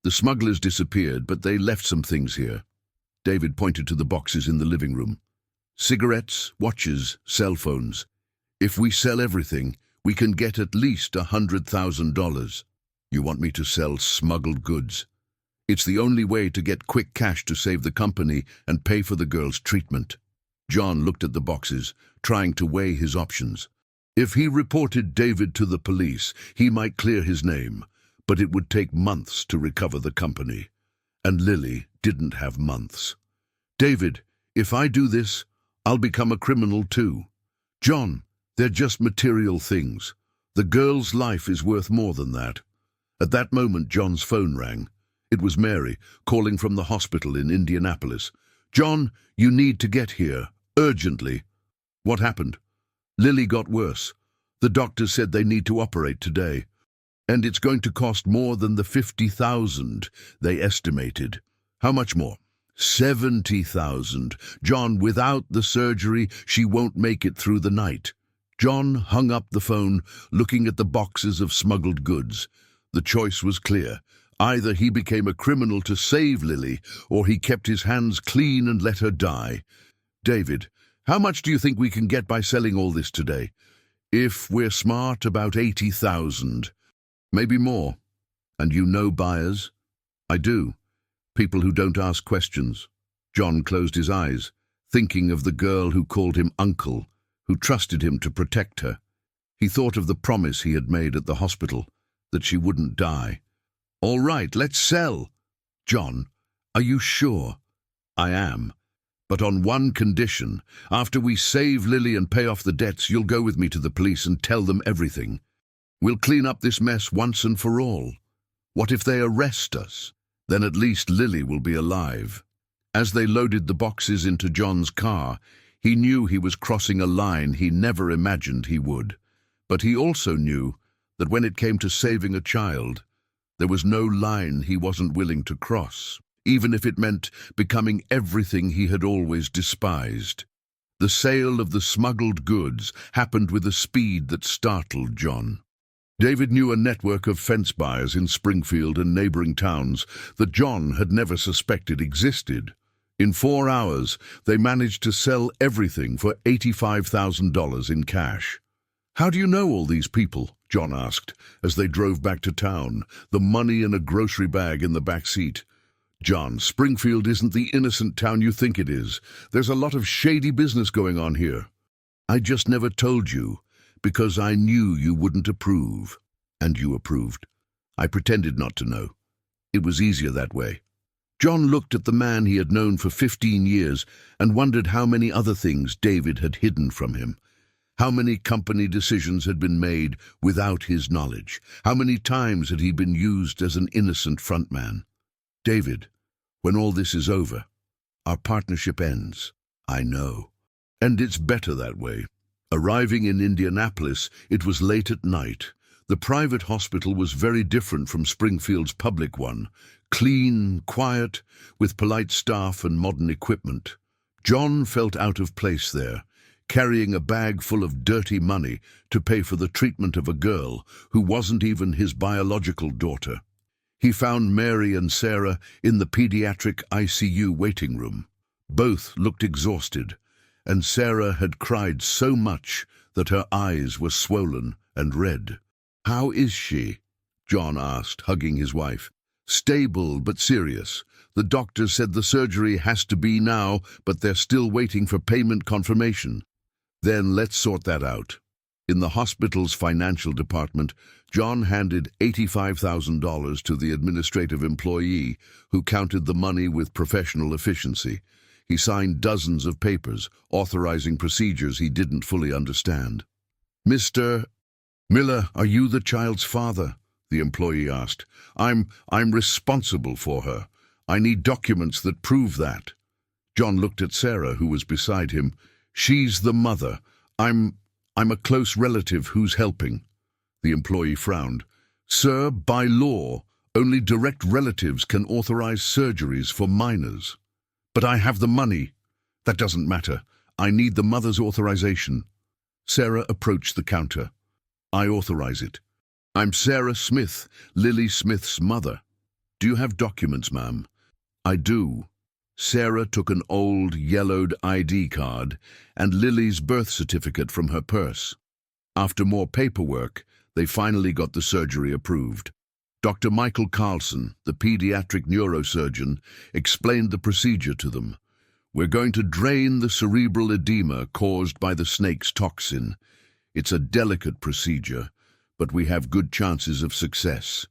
The smugglers disappeared, but they left some things here. David pointed to the boxes in the living room. Cigarettes, watches, cell phones. If we sell everything, we can get at least $100,000. You want me to sell smuggled goods? It's the only way to get quick cash to save the company and pay for the girl's treatment. John looked at the boxes, trying to weigh his options. If he reported David to the police, he might clear his name, but it would take months to recover the company. And Lily didn't have months. David, if I do this, I'll become a criminal too. John, they're just material things. The girl's life is worth more than that. At that moment, John's phone rang. It was Mary, calling from the hospital in Indianapolis. John, you need to get here, urgently. What happened? Lily got worse. The doctors said they need to operate today. And it's going to cost more than the $50,000 they estimated. How much more? $70,000. John, without the surgery, she won't make it through the night. John hung up the phone, looking at the boxes of smuggled goods. The choice was clear. Either he became a criminal to save Lily, or he kept his hands clean and let her die. David, how much do you think we can get by selling all this today? If we're smart, about 80,000. Maybe more. And you know buyers? I do. People who don't ask questions. John closed his eyes, thinking of the girl who called him uncle, who trusted him to protect her. He thought of the promise he had made at the hospital, that she wouldn't die. All right, let's sell. John, are you sure? I am. But on one condition. After we save Lily and pay off the debts, you'll go with me to the police and tell them everything. We'll clean up this mess once and for all. What if they arrest us? Then at least Lily will be alive. As they loaded the boxes into John's car, he knew he was crossing a line he never imagined he would. But he also knew that when it came to saving a child, there was no line he wasn't willing to cross, even if it meant becoming everything he had always despised. The sale of the smuggled goods happened with a speed that startled John. David knew a network of fence buyers in Springfield and neighboring towns that John had never suspected existed. In 4 hours, they managed to sell everything for $85,000 in cash. How do you know all these people? John asked, as they drove back to town, the money in a grocery bag in the back seat. John, Springfield isn't the innocent town you think it is. There's a lot of shady business going on here. I just never told you, because I knew you wouldn't approve. And you approved. I pretended not to know. It was easier that way. John looked at the man he had known for 15 years and wondered how many other things David had hidden from him. How many company decisions had been made without his knowledge? How many times had he been used as an innocent frontman? David, when all this is over, our partnership ends. I know. And it's better that way. Arriving in Indianapolis, it was late at night. The private hospital was very different from Springfield's public one. Clean, quiet, with polite staff and modern equipment. John felt out of place there, carrying a bag full of dirty money to pay for the treatment of a girl who wasn't even his biological daughter. He found Mary and Sarah in the pediatric ICU waiting room. Both looked exhausted, and Sarah had cried so much that her eyes were swollen and red. "How is she?" John asked, hugging his wife. "Stable but serious. The doctor said the surgery has to be now, but they're still waiting for payment confirmation." "Then let's sort that out." In the hospital's financial department, John handed $85,000 to the administrative employee, who counted the money with professional efficiency. He signed dozens of papers, authorizing procedures he didn't fully understand. "Mr. Miller, are you the child's father?" the employee asked. I'm responsible for her. I need documents that prove that." John looked at Sarah, who was beside him. "She's the mother. I'm a close relative who's helping." The employee frowned. "Sir, by law, only direct relatives can authorize surgeries for minors." "But I have the money." "That doesn't matter. I need the mother's authorization." Sarah approached the counter. "I authorize it. I'm Sarah Smith, Lily Smith's mother." "Do you have documents, ma'am?" "I do." Sarah took an old, yellowed ID card and Lily's birth certificate from her purse. After more paperwork, they finally got the surgery approved. Dr. Michael Carlson, the pediatric neurosurgeon, explained the procedure to them. "We're going to drain the cerebral edema caused by the snake's toxin. It's a delicate procedure, but we have good chances of success.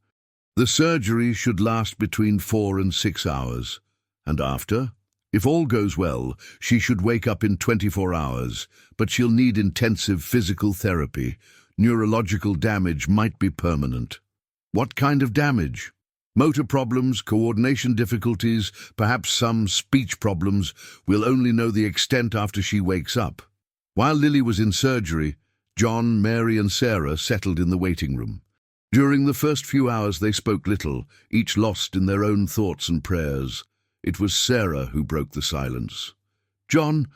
The surgery should last between 4 and 6 hours. And after, if all goes well, she should wake up in 24 hours, but she'll need intensive physical therapy. Neurological damage might be permanent." "What kind of damage?" "Motor problems, coordination difficulties, perhaps some speech problems. We'll only know the extent after she wakes up." While Lily was in surgery, John, Mary and Sarah settled in the waiting room. During the first few hours they spoke little, each lost in their own thoughts and prayers. It was Sarah who broke the silence. "John,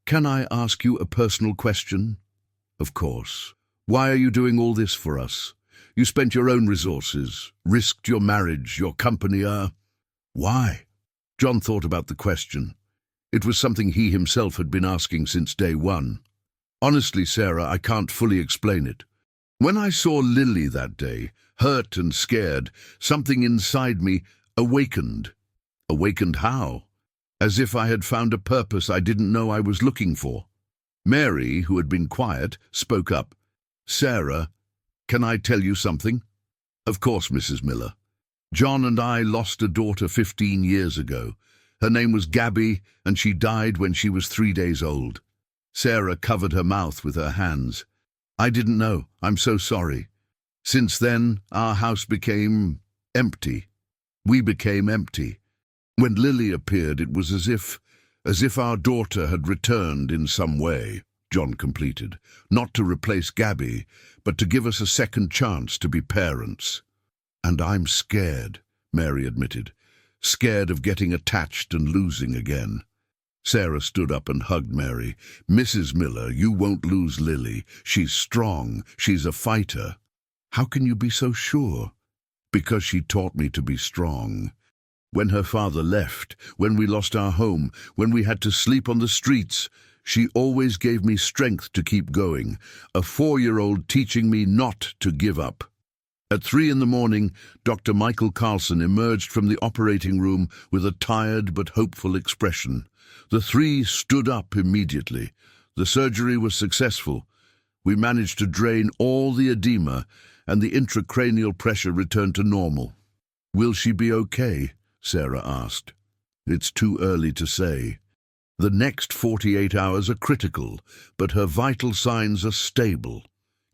can I ask you a personal question?" "Of course. Why are you doing all this for us? You spent your own resources, risked your marriage, your company, Why?" John thought about the question. It was something he himself had been asking since day one. "Honestly, Sarah, I can't fully explain it. When I saw Lily that day, hurt and scared, something inside me awakened." "Awakened how?" "As if I had found a purpose I didn't know I was looking for." Mary, who had been quiet, spoke up. "Sarah, can I tell you something?" "Of course, Mrs. Miller." "John and I lost a daughter 15 years ago. Her name was Gabby, and she died when she was 3 days old." Sarah covered her mouth with her hands. "I didn't know. I'm so sorry. Since then, our house became empty. We became empty. When Lily appeared, it was as if our daughter had returned in some way," John completed. "Not to replace Gabby, but to give us a second chance to be parents." "And I'm scared," Mary admitted. "Scared of getting attached and losing again." Sarah stood up and hugged Mary. "Mrs. Miller, you won't lose Lily. She's strong. She's a fighter." "How can you be so sure?" "Because she taught me to be strong. When her father left, when we lost our home, when we had to sleep on the streets, she always gave me strength to keep going, a 4-year-old teaching me not to give up." At 3 in the morning, Dr. Michael Carlson emerged from the operating room with a tired but hopeful expression. The 3 stood up immediately. The surgery was successful. We managed to drain all the edema, and the intracranial pressure returned to normal. "Will she be okay?" Sarah asked. "It's too early to say. The next 48 hours are critical, but her vital signs are stable."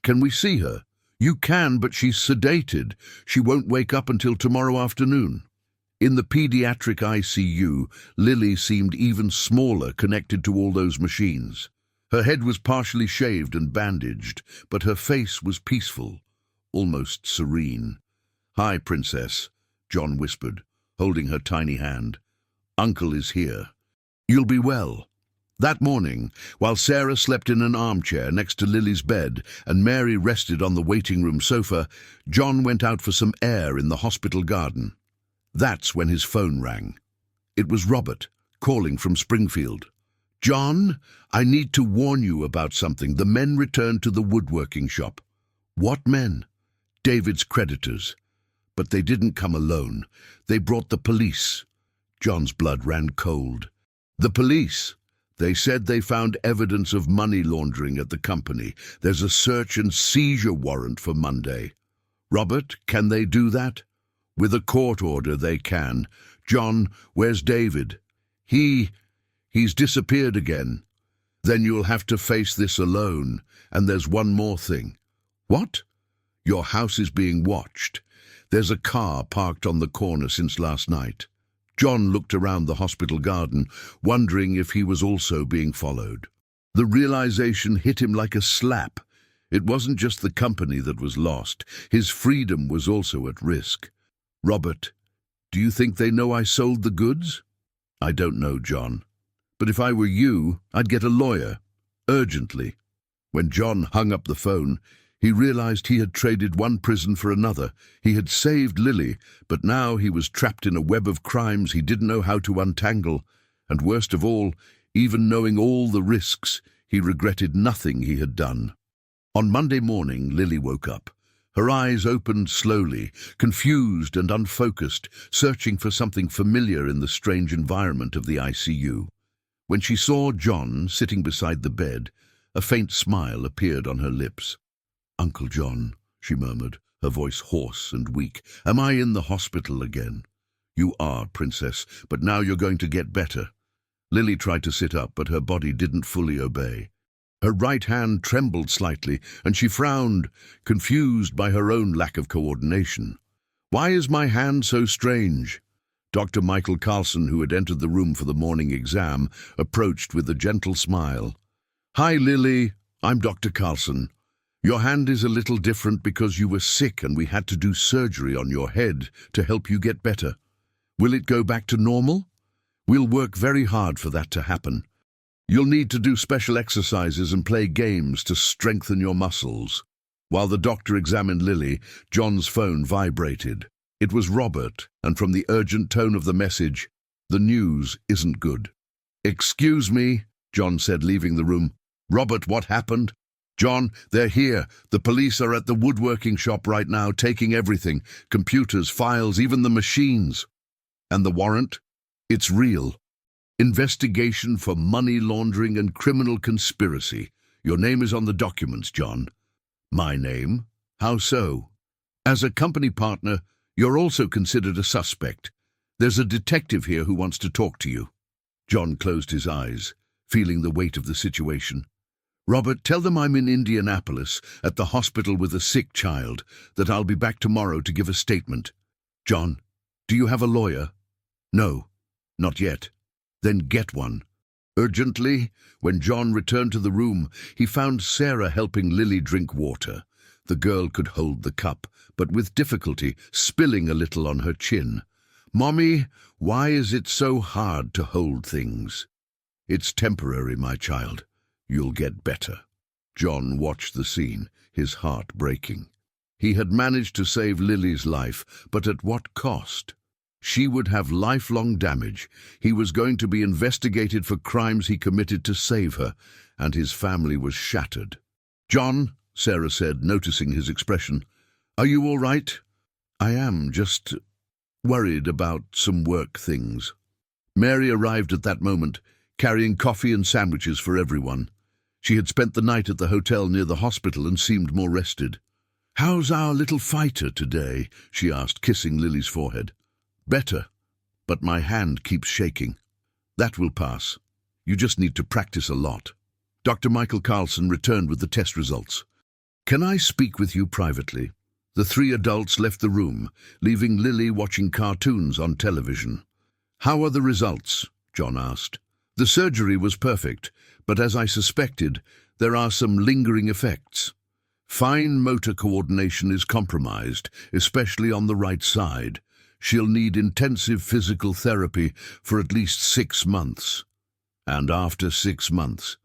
"Can we see her?" "You can, but she's sedated. She won't wake up until tomorrow afternoon." In the pediatric ICU, Lily seemed even smaller connected to all those machines. Her head was partially shaved and bandaged, but her face was peaceful, almost serene. "Hi, Princess," John whispered, holding her tiny hand. "Uncle is here. You'll be well." That morning, while Sarah slept in an armchair next to Lily's bed and Mary rested on the waiting room sofa, John went out for some air in the hospital garden. That's when his phone rang. It was Robert, calling from Springfield. "John, I need to warn you about something. The men returned to the woodworking shop." "What men?" "David's creditors. But they didn't come alone. They brought the police." John's blood ran cold. "The police? They said they found evidence of money laundering at the company. There's a search and seizure warrant for Monday." "Robert, can they do that?" "With a court order, they can. John, where's David?" He He's disappeared again. Then you'll have to face this alone, and there's one more thing. What? Your house is being watched. There's a car parked on the corner since last night. John looked around the hospital garden, wondering if he was also being followed. The realization hit him like a slap. It wasn't just the company that was lost. His freedom was also at risk. Robert, do you think they know I sold the goods? I don't know, John. But if I were you, I'd get a lawyer. Urgently. When John hung up the phone, he realized he had traded one prison for another. He had saved Lily, but now he was trapped in a web of crimes he didn't know how to untangle. And worst of all, even knowing all the risks, he regretted nothing he had done. On Monday morning, Lily woke up. Her eyes opened slowly, confused and unfocused, searching for something familiar in the strange environment of the ICU. When she saw John sitting beside the bed, a faint smile appeared on her lips. "Uncle John," she murmured, her voice hoarse and weak. "Am I in the hospital again?" "You are, Princess, but now you're going to get better." Lily tried to sit up, but her body didn't fully obey. Her right hand trembled slightly, and she frowned, confused by her own lack of coordination. "Why is my hand so strange?" Dr. Michael Carlson, who had entered the room for the morning exam, approached with a gentle smile. "Hi, Lily. I'm Dr. Carlson. Your hand is a little different because you were sick and we had to do surgery on your head to help you get better. Will it go back to normal? We'll work very hard for that to happen. You'll need to do special exercises and play games to strengthen your muscles." While the doctor examined Lily, John's phone vibrated. It was Robert, and from the urgent tone of the message, the news isn't good. "Excuse me," John said, leaving the room. "Robert, what happened?" "John, they're here. The police are at the woodworking shop right now, taking everything. Computers, files, even the machines." "And the warrant?" "It's real. Investigation for money laundering and criminal conspiracy. Your name is on the documents, John." "My name? How so?" "As a company partner, you're also considered a suspect. There's a detective here who wants to talk to you." John closed his eyes, feeling the weight of the situation. "Robert, tell them I'm in Indianapolis, at the hospital with a sick child, that I'll be back tomorrow to give a statement." "John, do you have a lawyer?" "No, not yet." "Then get one." Urgently, when John returned to the room, he found Sarah helping Lily drink water. The girl could hold the cup, but with difficulty, spilling a little on her chin. "Mommy, why is it so hard to hold things?" "It's temporary, my child. You'll get better." John watched the scene, his heart breaking. He had managed to save Lily's life, but at what cost? She would have lifelong damage. He was going to be investigated for crimes he committed to save her, and his family was shattered. "John," Sarah said, noticing his expression, "are you all right?" "I am, just worried about some work things." Mary arrived at that moment, carrying coffee and sandwiches for everyone. She had spent the night at the hotel near the hospital and seemed more rested. "How's our little fighter today?" she asked, kissing Lily's forehead. "Better, but my hand keeps shaking." "That will pass. You just need to practice a lot." Dr. Michael Carlson returned with the test results. "Can I speak with you privately?" The three adults left the room, leaving Lily watching cartoons on television. "How are the results?" John asked. "The surgery was perfect, but as I suspected, there are some lingering effects. Fine motor coordination is compromised, especially on the right side. She'll need intensive physical therapy for at least 6 months. And after 6 months,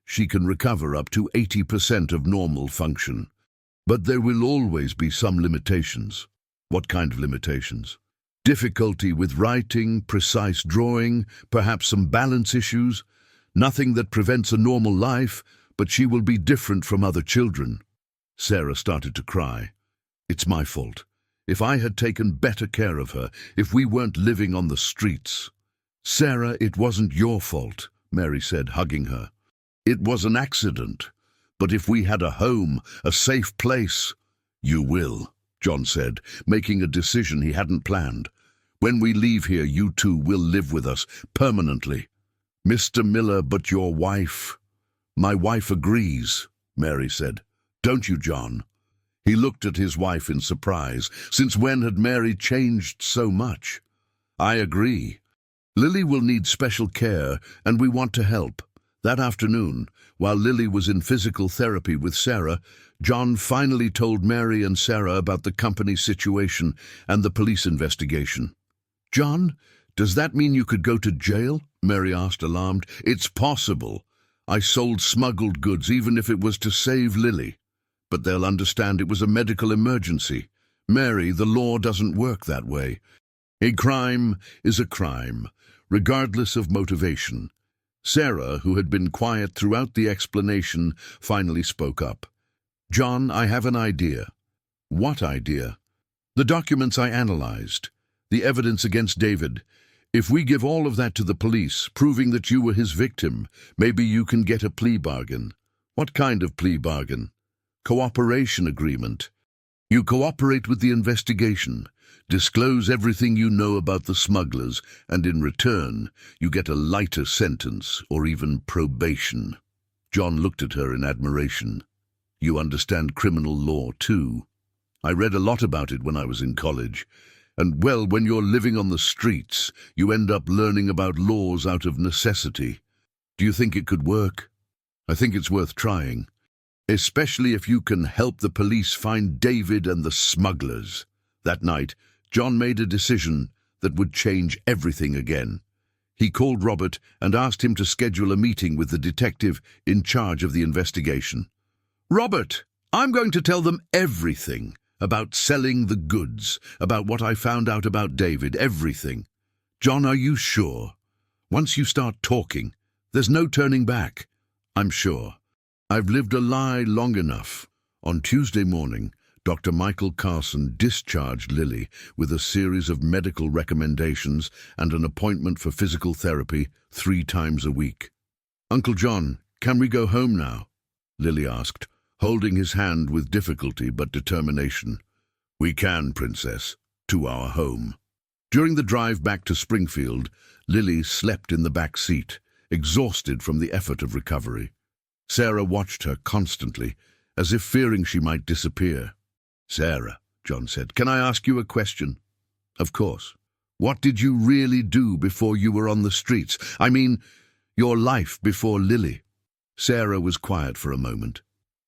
she can recover up to 80% of normal function. But there will always be some limitations." "What kind of limitations?" "Difficulty with writing, precise drawing, perhaps some balance issues. Nothing that prevents a normal life, but she will be different from other children." Sarah started to cry. "It's my fault. If I had taken better care of her, if we weren't living on the streets." "Sarah, it wasn't your fault," Mary said, hugging her. "It was an accident. But if we had a home, a safe place—" "You will," John said, making a decision he hadn't planned. "When we leave here, you two will live with us permanently." "Mr. Miller, but your wife—" "My wife agrees," Mary said. "Don't you, John?" He looked at his wife in surprise. Since when had Mary changed so much? "I agree. Lily will need special care, and we want to help." That afternoon, while Lily was in physical therapy with Sarah, John finally told Mary and Sarah about the company situation and the police investigation. "John, does that mean you could go to jail?" Mary asked, alarmed. "It's possible. I sold smuggled goods, even if it was to save Lily. But they'll understand it was a medical emergency. Mary, the law doesn't work that way. A crime is a crime, regardless of motivation." Sarah, who had been quiet throughout the explanation, finally spoke up. "John, I have an idea." "What idea?" "The documents I analyzed. The evidence against David. If we give all of that to the police, proving that you were his victim, maybe you can get a plea bargain." "What kind of plea bargain?" "Cooperation agreement. You cooperate with the investigation, disclose everything you know about the smugglers, and in return, you get a lighter sentence or even probation." John looked at her in admiration. "You understand criminal law too." "I read a lot about it when I was in college. And, well, when you're living on the streets, you end up learning about laws out of necessity. Do you think it could work?" "I think it's worth trying. Especially if you can help the police find David and the smugglers." That night, John made a decision that would change everything again. He called Robert and asked him to schedule a meeting with the detective in charge of the investigation. "Robert, I'm going to tell them everything about selling the goods, about what I found out about David, everything." "John, are you sure? Once you start talking, there's no turning back." "I'm sure. I've lived a lie long enough." On Tuesday morning, Dr. Michael Carson discharged Lily with a series of medical recommendations and an appointment for physical therapy 3 times a week. "Uncle John, can we go home now?" Lily asked, holding his hand with difficulty but determination. "We can, Princess, to our home." During the drive back to Springfield, Lily slept in the back seat, exhausted from the effort of recovery. Sarah watched her constantly, as if fearing she might disappear. "Sarah," John said, "can I ask you a question?" "Of course." "What did you really do before you were on the streets? I mean, your life before Lily?" Sarah was quiet for a moment.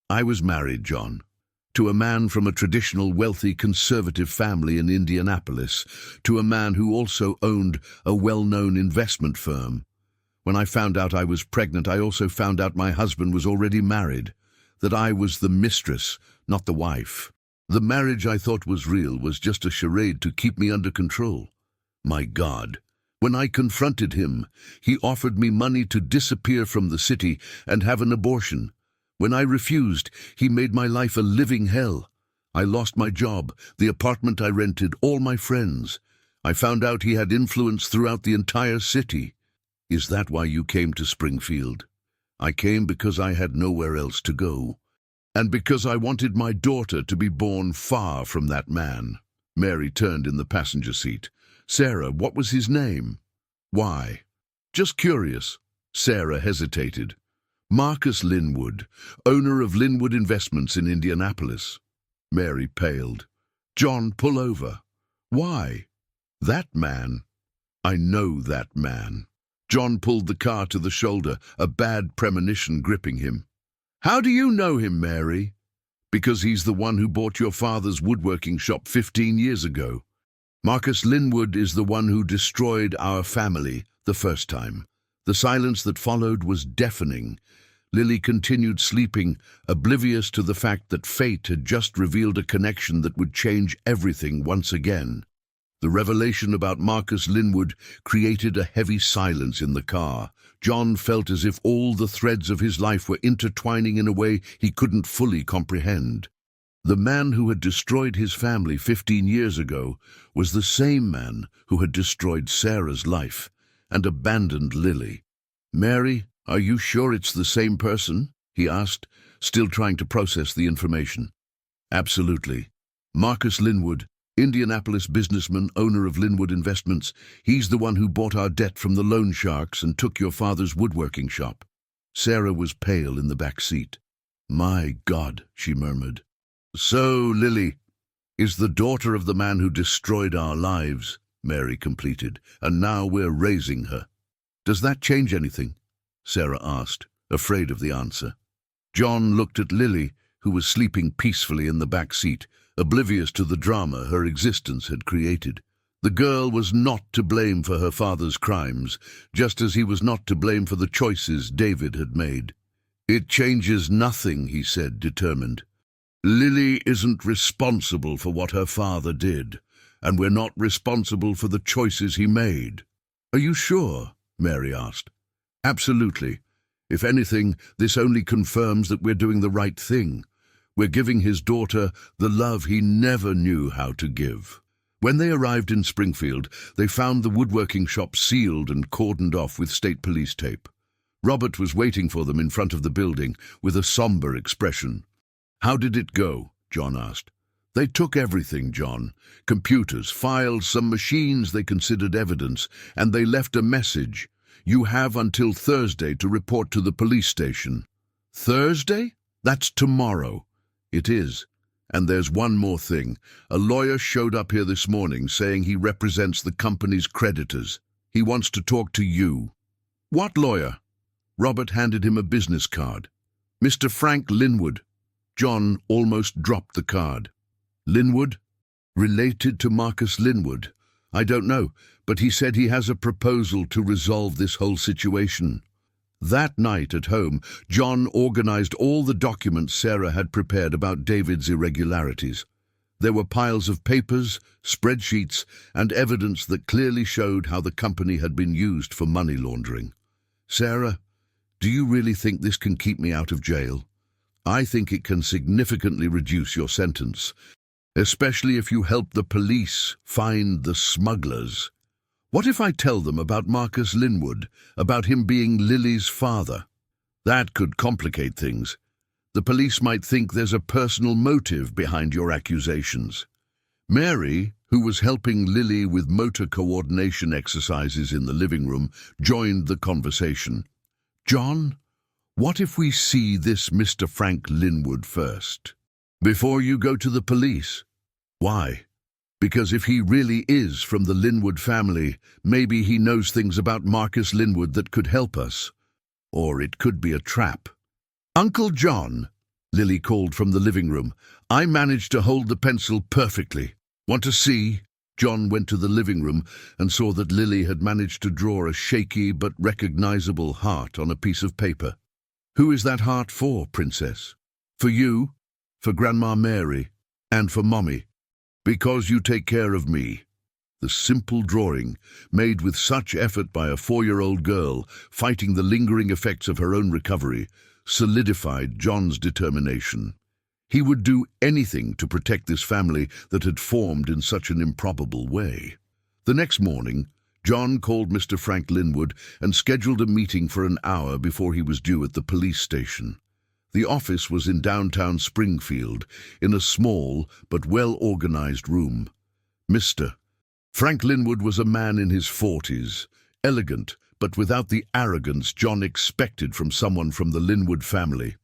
"I was married, John, to a man from a traditional wealthy conservative family in Indianapolis, to a man who also owned a well-known investment firm. When I found out I was pregnant, I also found out my husband was already married, that I was the mistress, not the wife. The marriage I thought was real was just a charade to keep me under control. My God, when I confronted him, he offered me money to disappear from the city and have an abortion. When I refused, he made my life a living hell. I lost my job, the apartment I rented, all my friends. I found out he had influence throughout the entire city." "Is that why you came to Springfield?" "I came because I had nowhere else to go, and because I wanted my daughter to be born far from that man." Mary turned in the passenger seat. "Sarah, what was his name?" "Why?" "Just curious." Sarah hesitated. "Marcus Linwood, owner of Linwood Investments in Indianapolis." Mary paled. "John, pull over." "Why?" "That man." "I know that man." John pulled the car to the shoulder, a bad premonition gripping him. "How do you know him, Mary?" "Because he's the one who bought your father's woodworking shop 15 years ago. Marcus Linwood is the one who destroyed our family the first time. The silence that followed was deafening. Lily continued sleeping, oblivious to the fact that fate had just revealed a connection that would change everything once again. The revelation about Marcus Linwood created a heavy silence in the car. John felt as if all the threads of his life were intertwining in a way he couldn't fully comprehend. The man who had destroyed his family 15 years ago was the same man who had destroyed Sarah's life and abandoned Lily. "Mary, are you sure it's the same person?" he asked, still trying to process the information. "Absolutely. Marcus Linwood Indianapolis businessman, owner of Linwood Investments. He's the one who bought our debt from the loan sharks and took your father's woodworking shop." Sarah was pale in the back seat. "My God," she murmured. "So, Lily is the daughter of the man who destroyed our lives," Mary completed, "and now we're raising her." "Does that change anything?" Sarah asked, afraid of the answer. John looked at Lily, who was sleeping peacefully in the back seat, oblivious to the drama her existence had created. The girl was not to blame for her father's crimes, just as he was not to blame for the choices David had made. "It changes nothing," he said, determined. "Lily isn't responsible for what her father did, and we're not responsible for the choices he made." "Are you sure?" Mary asked. "Absolutely. If anything, this only confirms that we're doing the right thing. We're giving his daughter the love he never knew how to give." When they arrived in Springfield, they found the woodworking shop sealed and cordoned off with state police tape. Robert was waiting for them in front of the building with a somber expression. "How did it go?" John asked. "They took everything, John. Computers, files, some machines they considered evidence, and they left a message. You have until Thursday to report to the police station." "Thursday? That's tomorrow." "It is. And there's one more thing. A lawyer showed up here this morning saying he represents the company's creditors. He wants to talk to you." "What lawyer?" Robert handed him a business card. "Mr. Frank Linwood." John almost dropped the card. "Linwood? Related to Marcus Linwood? I don't know, but he said he has a proposal to resolve this whole situation." That night at home, John organized all the documents Sarah had prepared about David's irregularities. There were piles of papers, spreadsheets, and evidence that clearly showed how the company had been used for money laundering. "Sarah, do you really think this can keep me out of jail? I think it can significantly reduce your sentence, especially if you help the police find the smugglers. What if I tell them about Marcus Linwood, about him being Lily's father? That could complicate things. The police might think there's a personal motive behind your accusations." Mary, who was helping Lily with motor coordination exercises in the living room, joined the conversation. "John, what if we see this Mr. Frank Linwood first, before you go to the police?" "Why?" "Because if he really is from the Linwood family, maybe he knows things about Marcus Linwood that could help us. Or it could be a trap." "Uncle John," Lily called from the living room, "I managed to hold the pencil perfectly. Want to see?" John went to the living room and saw that Lily had managed to draw a shaky but recognizable heart on a piece of paper. "Who is that heart for, Princess?" "For you, for Grandma Mary, and for Mommy. Because you take care of me." The simple drawing, made with such effort by a 4-year-old girl fighting the lingering effects of her own recovery, solidified John's determination. He would do anything to protect this family that had formed in such an improbable way. The next morning, John called Mr. Frank Linwood and scheduled a meeting for an hour before he was due at the police station. The office was in downtown Springfield, in a small but well-organized room. Mr. Frank Linwood was a man in his 40s, elegant but without the arrogance John expected from someone from the Linwood family.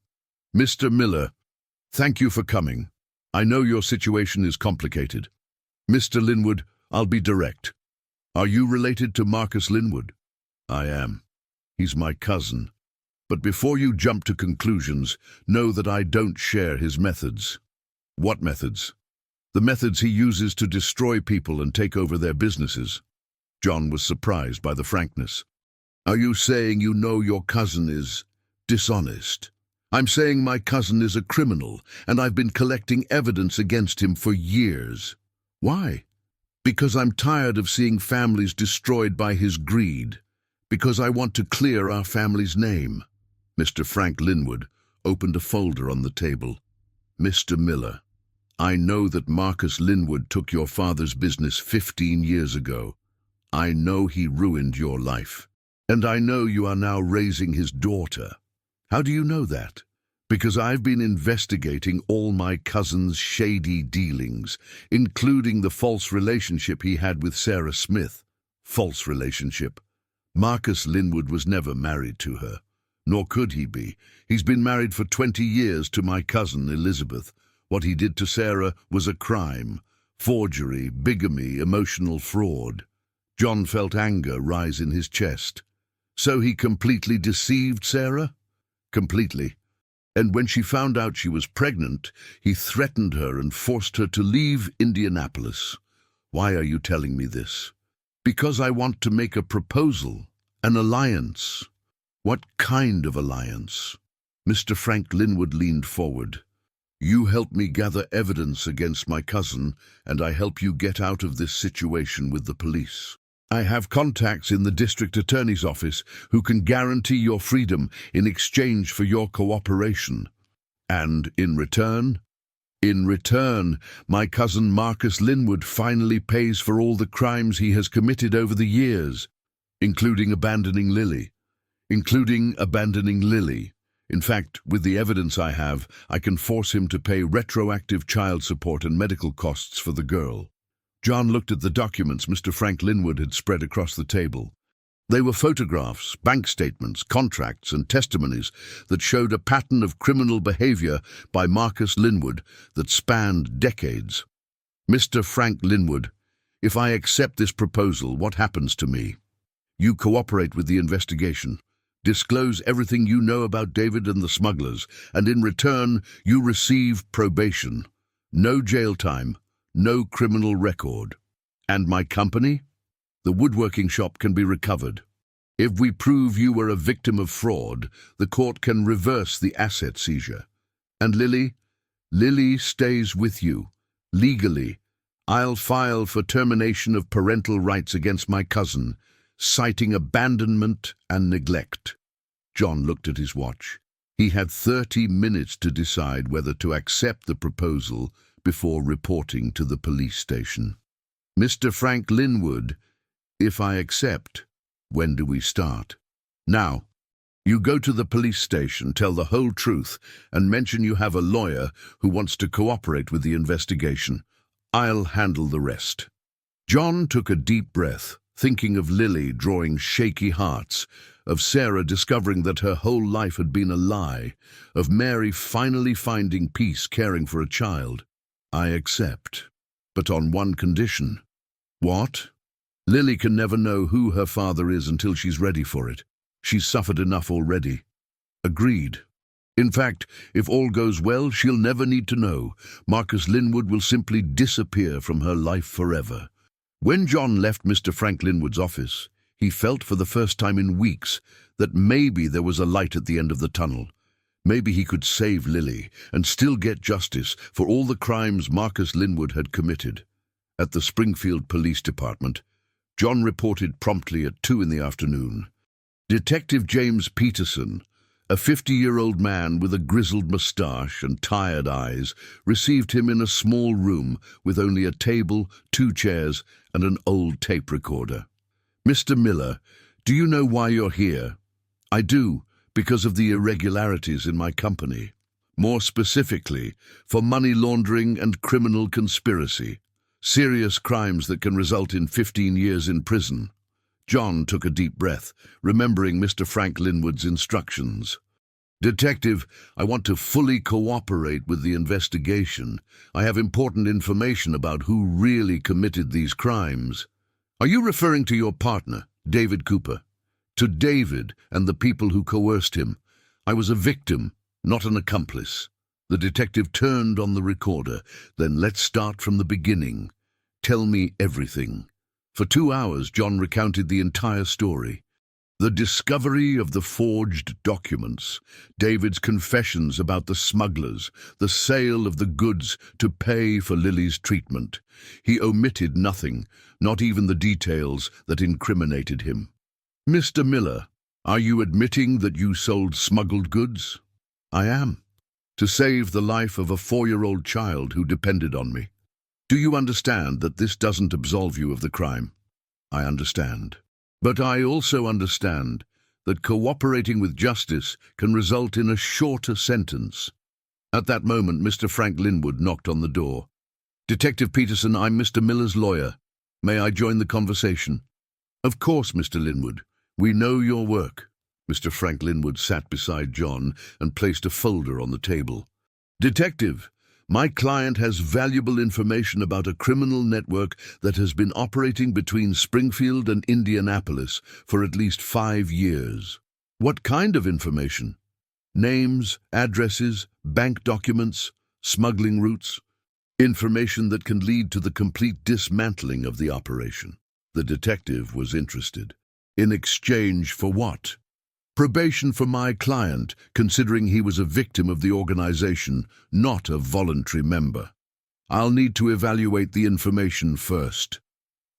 "Mr. Miller, thank you for coming. I know your situation is complicated. Mr. Linwood, I'll be direct. Are you related to Marcus Linwood?" "I am. He's my cousin. But before you jump to conclusions, know that I don't share his methods." "What methods?" "The methods he uses to destroy people and take over their businesses." John was surprised by the frankness. "Are you saying you know your cousin is dishonest?" "I'm saying my cousin is a criminal, and I've been collecting evidence against him for years." "Why?" "Because I'm tired of seeing families destroyed by his greed. Because I want to clear our family's name." Mr. Frank Linwood opened a folder on the table. "Mr. Miller, I know that Marcus Linwood took your father's business 15 years ago. I know he ruined your life. And I know you are now raising his daughter." "How do you know that?" Because I've been investigating all my cousin's shady dealings, including the false relationship he had with Sarah Smith. False relationship. Marcus Linwood was never married to her, nor could he be. He's been married for 20 years to my cousin Elizabeth. What he did to Sarah was a crime. Forgery, bigamy, emotional fraud. John felt anger rise in his chest. So he completely deceived Sarah? Completely. And when she found out she was pregnant, he threatened her and forced her to leave Indianapolis. Why are you telling me this? Because I want to make a proposal, an alliance. What kind of alliance? Mr. Frank Linwood leaned forward. You help me gather evidence against my cousin, and I help you get out of this situation with the police. I have contacts in the district attorney's office who can guarantee your freedom in exchange for your cooperation. And in return? In return, my cousin Marcus Linwood finally pays for all the crimes he has committed over the years, including abandoning Lily. In fact, with the evidence I have, I can force him to pay retroactive child support and medical costs for the girl. John looked at the documents Mr. Frank Linwood had spread across the table. They were photographs, bank statements, contracts, and testimonies that showed a pattern of criminal behavior by Marcus Linwood that spanned decades. Mr. Frank Linwood, if I accept this proposal, what happens to me? You cooperate with the investigation, disclose everything you know about David and the smugglers, and in return, you receive probation. No jail time. No criminal record. And my company? The woodworking shop can be recovered. If we prove you were a victim of fraud, the court can reverse the asset seizure. And Lily? Lily stays with you. Legally. I'll file for termination of parental rights against my cousin, citing abandonment and neglect. John looked at his watch. He had 30 minutes to decide whether to accept the proposal before reporting to the police station. Mr. Frank Linwood, if I accept, when do we start? Now. You go to the police station, tell the whole truth, and mention you have a lawyer who wants to cooperate with the investigation. I'll handle the rest. John took a deep breath, thinking of Lily drawing shaky hearts, of Sarah discovering that her whole life had been a lie, of Mary finally finding peace caring for a child. I accept, but on one condition. What? Lily can never know who her father is until she's ready for it. She's suffered enough already. Agreed. In fact, if all goes well, she'll never need to know. Marcus Linwood will simply disappear from her life forever. When John left Mr. Frank Linwood's office, he felt for the first time in weeks that maybe there was a light at the end of the tunnel. Maybe he could save Lily and still get justice for all the crimes Marcus Linwood had committed. At the Springfield Police Department, John reported promptly at 2 in the afternoon. Detective James Peterson, a 50-year-old man with a grizzled mustache and tired eyes, received him in a small room with only a table, 2 chairs, and an old tape recorder. Mr. Miller, do you know why you're here? I do. Because of the irregularities in my company. More specifically, for money laundering and criminal conspiracy. Serious crimes that can result in 15 years in prison. John took a deep breath, remembering Mr. Frank Linwood's instructions. Detective, I want to fully cooperate with the investigation. I have important information about who really committed these crimes. Are you referring to your partner, David Cooper? To David and the people who coerced him. I was a victim, not an accomplice. The detective turned on the recorder. Then let's start from the beginning. Tell me everything. For 2 hours, John recounted the entire story. The discovery of the forged documents, David's confessions about the smugglers, the sale of the goods to pay for Lily's treatment. He omitted nothing, not even the details that incriminated him. Mr. Miller, are you admitting that you sold smuggled goods? I am. To save the life of a 4-year-old child who depended on me. Do you understand that this doesn't absolve you of the crime? I understand. But I also understand that cooperating with justice can result in a shorter sentence. At that moment, Mr. Frank Linwood knocked on the door. "Detective Peterson, I'm Mr. Miller's lawyer. May I join the conversation?" "Of course, Mr. Linwood. We know your work." Mr. Frank Linwood sat beside John and placed a folder on the table. "Detective, my client has valuable information about a criminal network that has been operating between Springfield and Indianapolis for at least 5 years. "What kind of information?" "Names, addresses, bank documents, smuggling routes. Information that can lead to the complete dismantling of the operation." The detective was interested. "In exchange for what?" "Probation for my client, considering he was a victim of the organization, not a voluntary member. I'll need to evaluate the information first."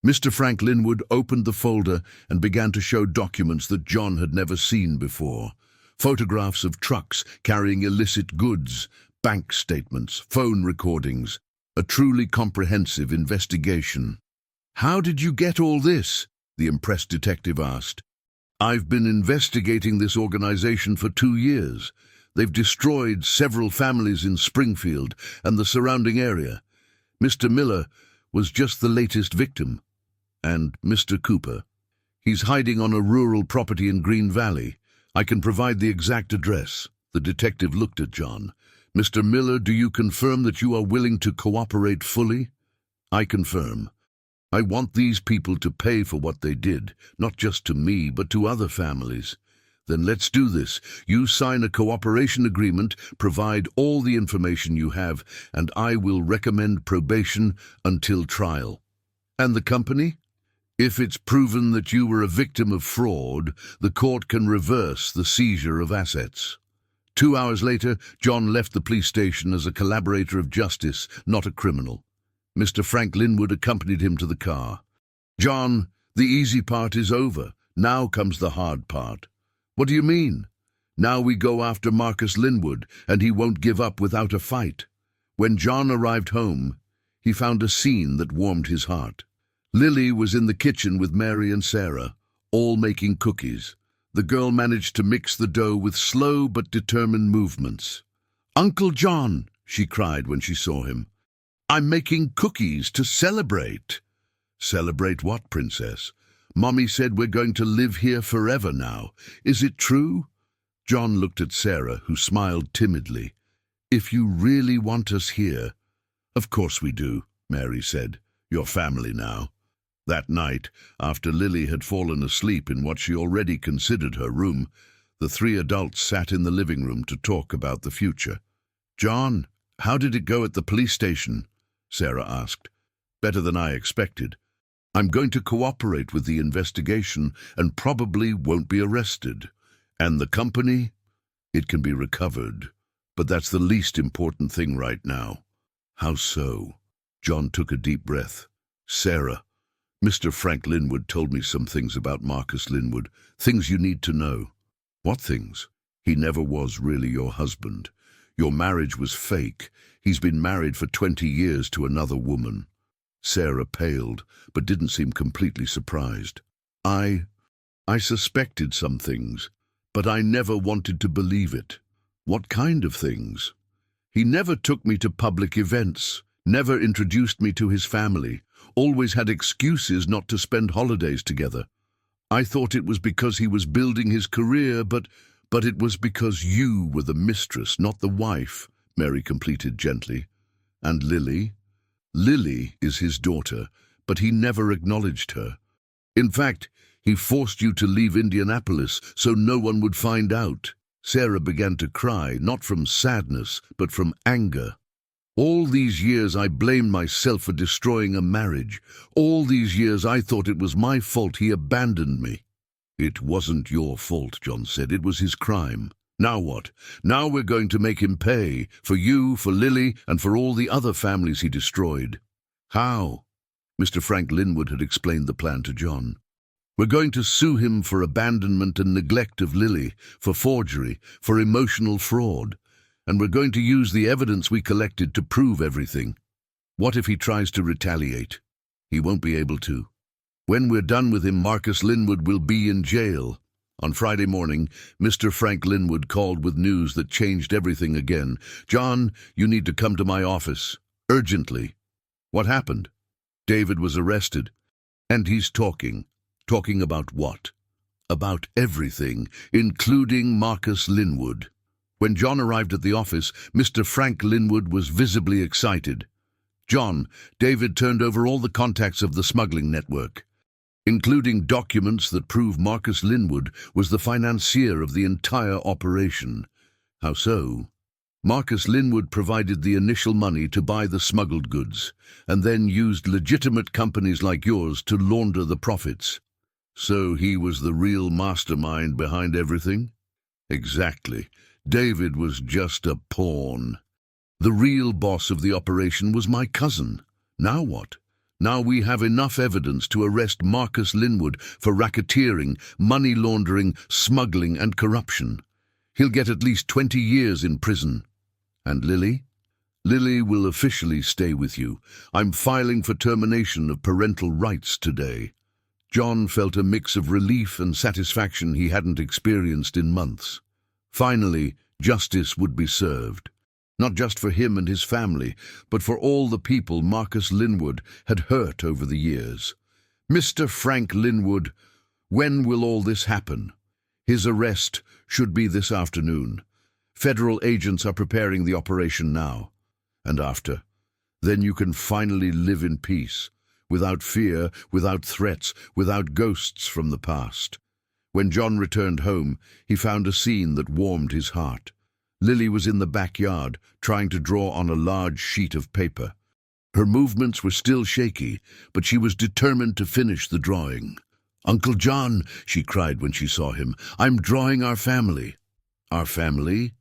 Mr. Frank Linwood opened the folder and began to show documents that John had never seen before. Photographs of trucks carrying illicit goods, bank statements, phone recordings, a truly comprehensive investigation. "How did you get all this?" the impressed detective asked. "I've been investigating this organization for 2 years. They've destroyed several families in Springfield and the surrounding area. Mr. Miller was just the latest victim. And Mr. Cooper. He's hiding on a rural property in Green Valley. I can provide the exact address." The detective looked at John. "Mr. Miller, do you confirm that you are willing to cooperate fully?" "I confirm. I want these people to pay for what they did, not just to me, but to other families." "Then let's do this. You sign a cooperation agreement, provide all the information you have, and I will recommend probation until trial." "And the company?" "If it's proven that you were a victim of fraud, the court can reverse the seizure of assets." 2 hours later, John left the police station as a collaborator of justice, not a criminal. Mr. Frank Linwood accompanied him to the car. "John, the easy part is over. Now comes the hard part." "What do you mean?" "Now we go after Marcus Linwood, and he won't give up without a fight." When John arrived home, he found a scene that warmed his heart. Lily was in the kitchen with Mary and Sarah, all making cookies. The girl managed to mix the dough with slow but determined movements. "Uncle John," she cried when she saw him, "I'm making cookies to celebrate." "Celebrate what, Princess? Mommy said we're going to live here forever now. Is it true?" John looked at Sarah, who smiled timidly. "If you really want us here." "Of course we do," Mary said. "You're family now." That night, after Lily had fallen asleep in what she already considered her room, the 3 adults sat in the living room to talk about the future. "John, how did it go at the police station?" Sarah asked. "Better than I expected. I'm going to cooperate with the investigation and probably won't be arrested. And the company? It can be recovered, but that's the least important thing right now." "How so?" John took a deep breath. "Sarah, Mr. Frank Linwood told me some things about Marcus Linwood, things you need to know." "What things?" "He never was really your husband. Your marriage was fake. He's been married for 20 years to another woman." Sarah paled, but didn't seem completely surprised. I suspected some things, but I never wanted to believe it." "What kind of things?" "He never took me to public events, never introduced me to his family, always had excuses not to spend holidays together. I thought it was because he was building his career, but it was because you were the mistress, not the wife," Mary completed gently. "And Lily?" "Lily is his daughter, but he never acknowledged her. In fact, he forced you to leave Indianapolis so no one would find out." Sarah began to cry, not from sadness, but from anger. "All these years I blamed myself for destroying a marriage. All these years I thought it was my fault he abandoned me." "It wasn't your fault," John said. "It was his crime. Now what? Now we're going to make him pay, for you, for Lily, and for all the other families he destroyed." "How?" Mr. Frank Linwood had explained the plan to John. "We're going to sue him for abandonment and neglect of Lily, for forgery, for emotional fraud. And we're going to use the evidence we collected to prove everything. What if he tries to retaliate? He won't be able to. When we're done with him, Marcus Linwood will be in jail. On Friday morning, Mr. Frank Linwood called with news that changed everything again. "John, you need to come to my office. Urgently." "What happened?" "David was arrested. And he's talking. Talking about what?" "About everything, including Marcus Linwood." When John arrived at the office, Mr. Frank Linwood was visibly excited. "John, David turned over all the contacts of the smuggling network, including documents that prove Marcus Linwood was the financier of the entire operation." "How so?" "Marcus Linwood provided the initial money to buy the smuggled goods, and then used legitimate companies like yours to launder the profits." "So he was the real mastermind behind everything?" "Exactly. David was just a pawn. The real boss of the operation was my cousin. Now what? Now we have enough evidence to arrest Marcus Linwood for racketeering, money laundering, smuggling and corruption. He'll get at least 20 years in prison." "And Lily?" "Lily will officially stay with you. I'm filing for termination of parental rights today." John felt a mix of relief and satisfaction he hadn't experienced in months. Finally, justice would be served. Not just for him and his family, but for all the people Marcus Linwood had hurt over the years. "Mr. Frank Linwood, when will all this happen?" "His arrest should be this afternoon. Federal agents are preparing the operation now. And after? Then you can finally live in peace, without fear, without threats, without ghosts from the past." When John returned home, he found a scene that warmed his heart. Lily was in the backyard, trying to draw on a large sheet of paper. Her movements were still shaky, but she was determined to finish the drawing. "Uncle John," she cried when she saw him, "I'm drawing our family." "Our family?"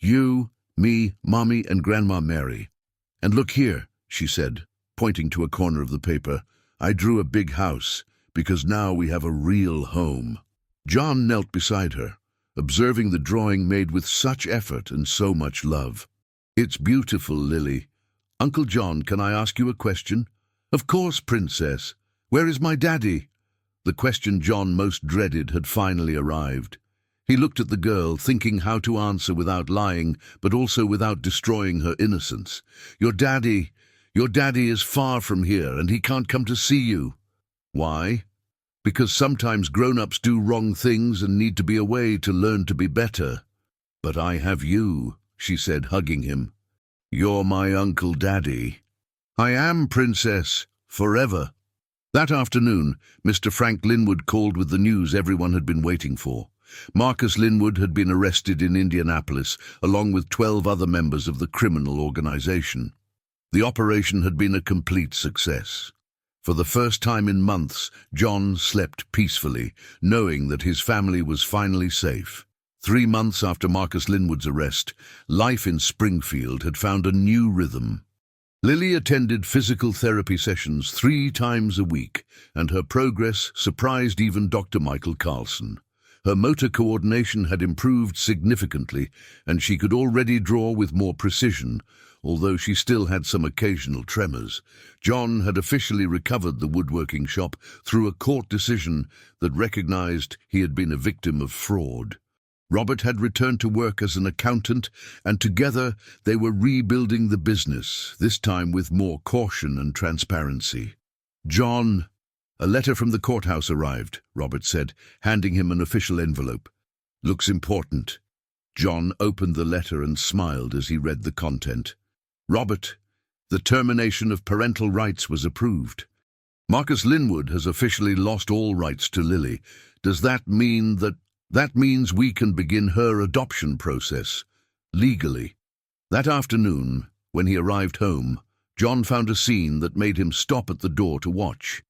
"You, me, Mommy, and Grandma Mary. And look here," she said, pointing to a corner of the paper. "I drew a big house, because now we have a real home." John knelt beside her, observing the drawing made with such effort and so much love. "It's beautiful, Lily. Uncle John, can I ask you a question?" "Of course, Princess. Where is my daddy?" The question John most dreaded had finally arrived. He looked at the girl, thinking how to answer without lying, but also without destroying her innocence. Your daddy is far from here, and he can't come to see you." "Why?" "Because sometimes grown-ups do wrong things and need to be away to learn to be better." "But I have you," she said, hugging him. "You're my Uncle Daddy." "I am, Princess, forever." That afternoon, Mr. Frank Linwood called with the news everyone had been waiting for. Marcus Linwood had been arrested in Indianapolis, along with 12 other members of the criminal organization. The operation had been a complete success. For the first time in months, John slept peacefully, knowing that his family was finally safe. 3 months after Marcus Linwood's arrest, life in Springfield had found a new rhythm. Lily attended physical therapy sessions 3 times a week, and her progress surprised even Dr. Michael Carlson. Her motor coordination had improved significantly, and she could already draw with more precision, although she still had some occasional tremors. John had officially recovered the woodworking shop through a court decision that recognized he had been a victim of fraud. Robert had returned to work as an accountant, and together they were rebuilding the business, this time with more caution and transparency. "John, a letter from the courthouse arrived," Robert said, handing him an official envelope. "Looks important." John opened the letter and smiled as he read the content. "Robert, the termination of parental rights was approved. Marcus Linwood has officially lost all rights to Lily. Does that mean that... That means we can begin her adoption process, legally." That afternoon, when he arrived home, John found a scene that made him stop at the door to watch.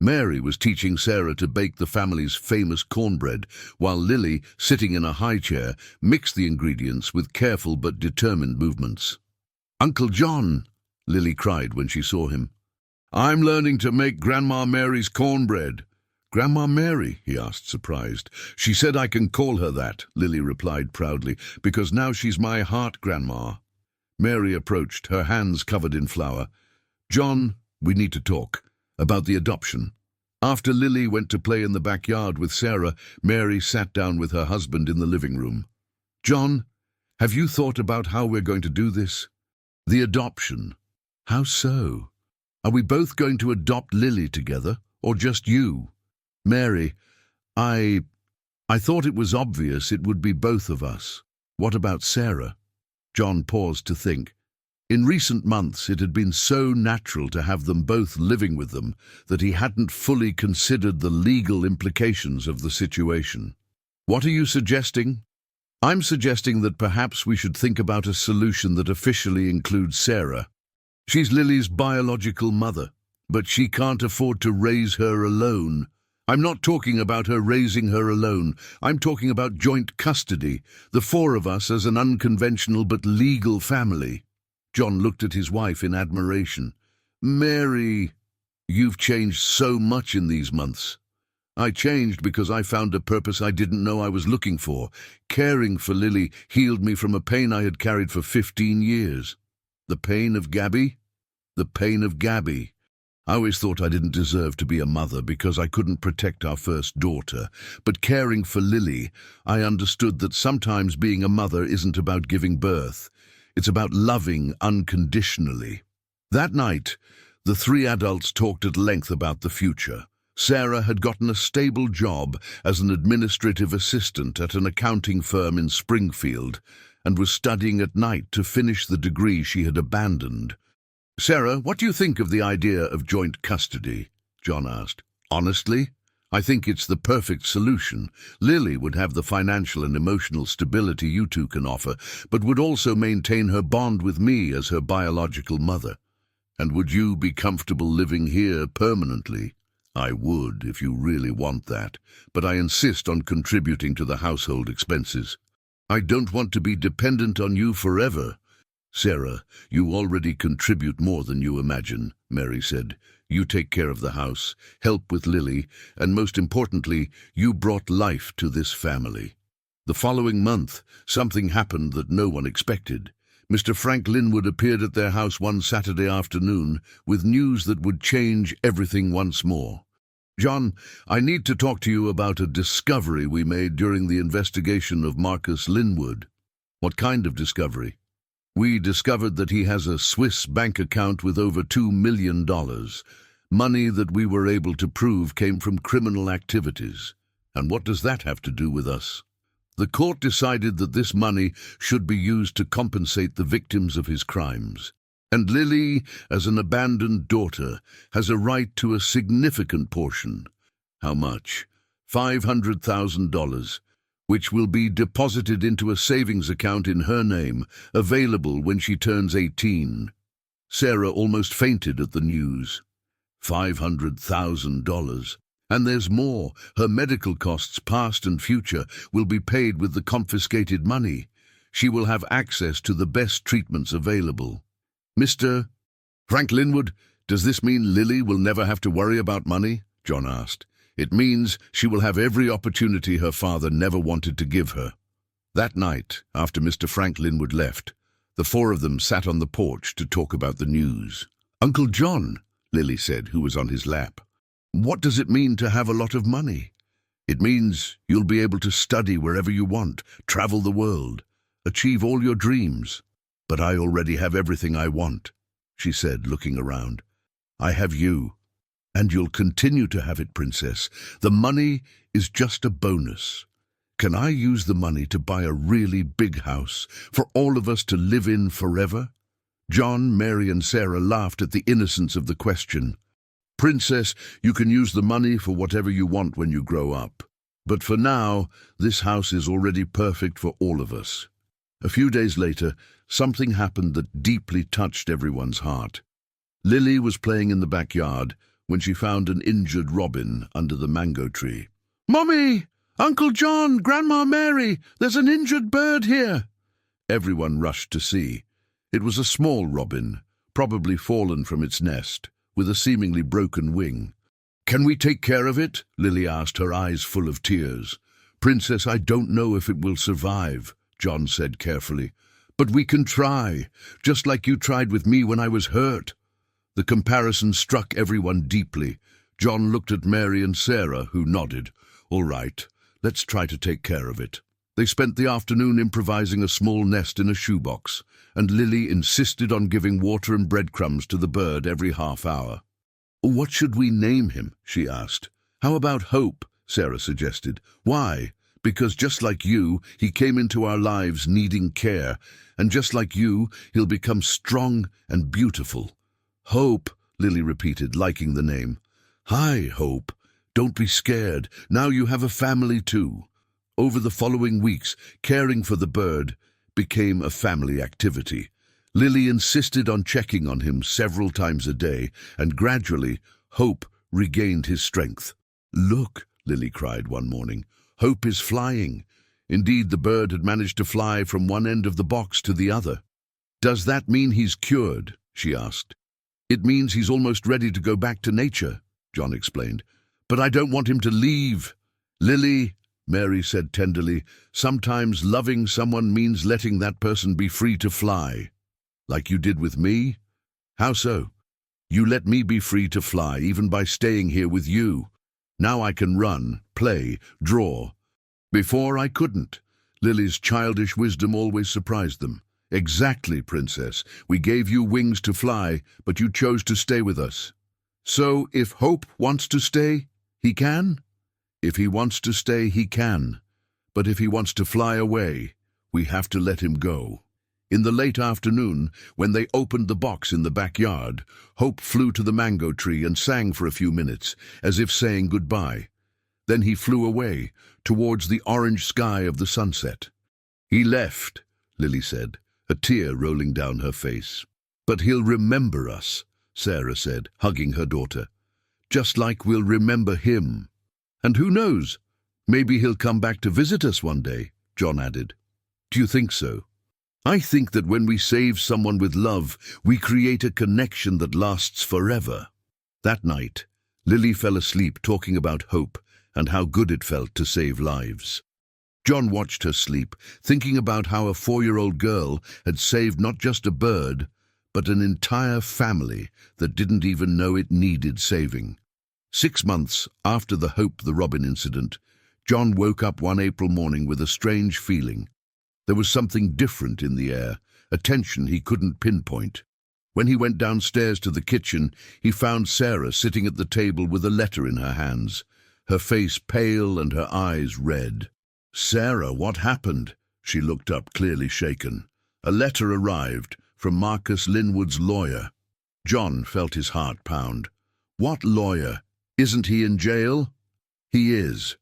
Mary was teaching Sarah to bake the family's famous cornbread, while Lily, sitting in a high chair, mixed the ingredients with careful but determined movements. "Uncle John," Lily cried when she saw him. "I'm learning to make Grandma Mary's cornbread." "Grandma Mary?" he asked, surprised. "She said I can call her that," Lily replied proudly, "because now she's my heart grandma." Mary approached, her hands covered in flour. "John, we need to talk about the adoption." After Lily went to play in the backyard with Sarah, Mary sat down with her husband in the living room. "John, have you thought about how we're going to do this? The adoption." "How so? Are we both going to adopt Lily together, or just you?" "Mary, I thought it was obvious it would be both of us. What about Sarah?" John paused to think. In recent months, it had been so natural to have them both living with them that he hadn't fully considered the legal implications of the situation. "What are you suggesting?" "I'm suggesting that perhaps we should think about a solution that officially includes Sarah. She's Lily's biological mother, but she can't afford to raise her alone. I'm not talking about her raising her alone. I'm talking about joint custody, the four of us as an unconventional but legal family." John looked at his wife in admiration. "Mary, you've changed so much in these months." "I changed because I found a purpose I didn't know I was looking for. Caring for Lily healed me from a pain I had carried for 15 years. "The pain of Gabby?" "The pain of Gabby. I always thought I didn't deserve to be a mother because I couldn't protect our first daughter. But caring for Lily, I understood that sometimes being a mother isn't about giving birth. It's about loving unconditionally." That night, the three adults talked at length about the future. Sarah had gotten a stable job as an administrative assistant at an accounting firm in Springfield and was studying at night to finish the degree she had abandoned. "Sarah, what do you think of the idea of joint custody?" John asked. "Honestly, I think it's the perfect solution. Lily would have the financial and emotional stability you two can offer, but would also maintain her bond with me as her biological mother. And would you be comfortable living here permanently?" "I would, if you really want that, but I insist on contributing to the household expenses." "I don't want to be dependent on you forever." "Sarah, you already contribute more than you imagine," Mary said. "You take care of the house, help with Lily, and most importantly, you brought life to this family." The following month, something happened that no one expected. Mr. Frank Linwood appeared at their house one Saturday afternoon with news that would change everything once more. "John, I need to talk to you about a discovery we made during the investigation of Marcus Linwood." "What kind of discovery?" "We discovered that he has a Swiss bank account with over $2 million. Money that we were able to prove came from criminal activities. And what does that have to do with us?" "The court decided that this money should be used to compensate the victims of his crimes. And Lily, as an abandoned daughter, has a right to a significant portion." "How much?" $500,000. "Which will be deposited into a savings account in her name, available when she turns 18. Sarah almost fainted at the news. $500,000. And there's more. Her medical costs, past and future, will be paid with the confiscated money. She will have access to the best treatments available." "Mr. Frank Linwood, does this mean Lily will never have to worry about money?" John asked. "It means she will have every opportunity her father never wanted to give her." That night, after Mr. Frank Linwood left, the four of them sat on the porch to talk about the news. "Uncle John," Lily said, who was on his lap, "what does it mean to have a lot of money?" "It means you'll be able to study wherever you want, travel the world, achieve all your dreams." "But I already have everything I want," she said, looking around. "I have you. And you'll continue to have it, Princess. The money is just a bonus. Can I use the money to buy a really big house for all of us to live in forever?" John, Mary, and Sarah laughed at the innocence of the question. "Princess, you can use the money for whatever you want when you grow up. But for now, this house is already perfect for all of us." A few days later, something happened that deeply touched everyone's heart. Lily was playing in the backyard when she found an injured robin under the mango tree. "Mommy! Uncle John! Grandma Mary! There's an injured bird here!" Everyone rushed to see. It was a small robin, probably fallen from its nest, with a seemingly broken wing. "Can we take care of it?" Lily asked, her eyes full of tears. "Princess, I don't know if it will survive," John said carefully. "But we can try, just like you tried with me when I was hurt." The comparison struck everyone deeply. John looked at Mary and Sarah, who nodded. "All right, let's try to take care of it." They spent the afternoon improvising a small nest in a shoebox, and Lily insisted on giving water and breadcrumbs to the bird every half hour. "What should we name him?" she asked. "How about Hope?" Sarah suggested. "Why? Because just like you, he came into our lives needing care, and just like you, he'll become strong and beautiful." "Hope," Lily repeated, liking the name. "Hi, Hope. Don't be scared. Now you have a family too." Over the following weeks, caring for the bird became a family activity. Lily insisted on checking on him several times a day, and gradually, Hope regained his strength. "Look," Lily cried one morning, "Hope is flying." Indeed, the bird had managed to fly from one end of the box to the other. "Does that mean he's cured?" she asked. "It means he's almost ready to go back to nature," John explained. "But I don't want him to leave." "Lily," Mary said tenderly, "sometimes loving someone means letting that person be free to fly. Like you did with me?" "How so?" "You let me be free to fly, even by staying here with you. Now I can run, play, draw. Before I couldn't." Lily's childish wisdom always surprised them. "Exactly, Princess. We gave you wings to fly, but you chose to stay with us. So if Hope wants to stay, he can? If he wants to stay, he can. But if he wants to fly away, we have to let him go." In the late afternoon, when they opened the box in the backyard, Hope flew to the mango tree and sang for a few minutes, as if saying goodbye. Then he flew away, towards the orange sky of the sunset. "He left," Lily said, a tear rolling down her face. "But he'll remember us," Sarah said, hugging her daughter. "Just like we'll remember him. And who knows, maybe he'll come back to visit us one day," John added. "Do you think so?" "I think that when we save someone with love, we create a connection that lasts forever." That night, Lily fell asleep talking about hope and how good it felt to save lives. John watched her sleep, thinking about how a 4-year-old girl had saved not just a bird, but an entire family that didn't even know it needed saving. 6 months after the Hope the Robin incident, John woke up one April morning with a strange feeling. There was something different in the air, a tension he couldn't pinpoint. When he went downstairs to the kitchen, he found Sarah sitting at the table with a letter in her hands, her face pale and her eyes red. "Sarah, what happened?" She looked up, clearly shaken. "A letter arrived from Marcus Linwood's lawyer." John felt his heart pound. "What lawyer? Isn't he in jail?" "He is.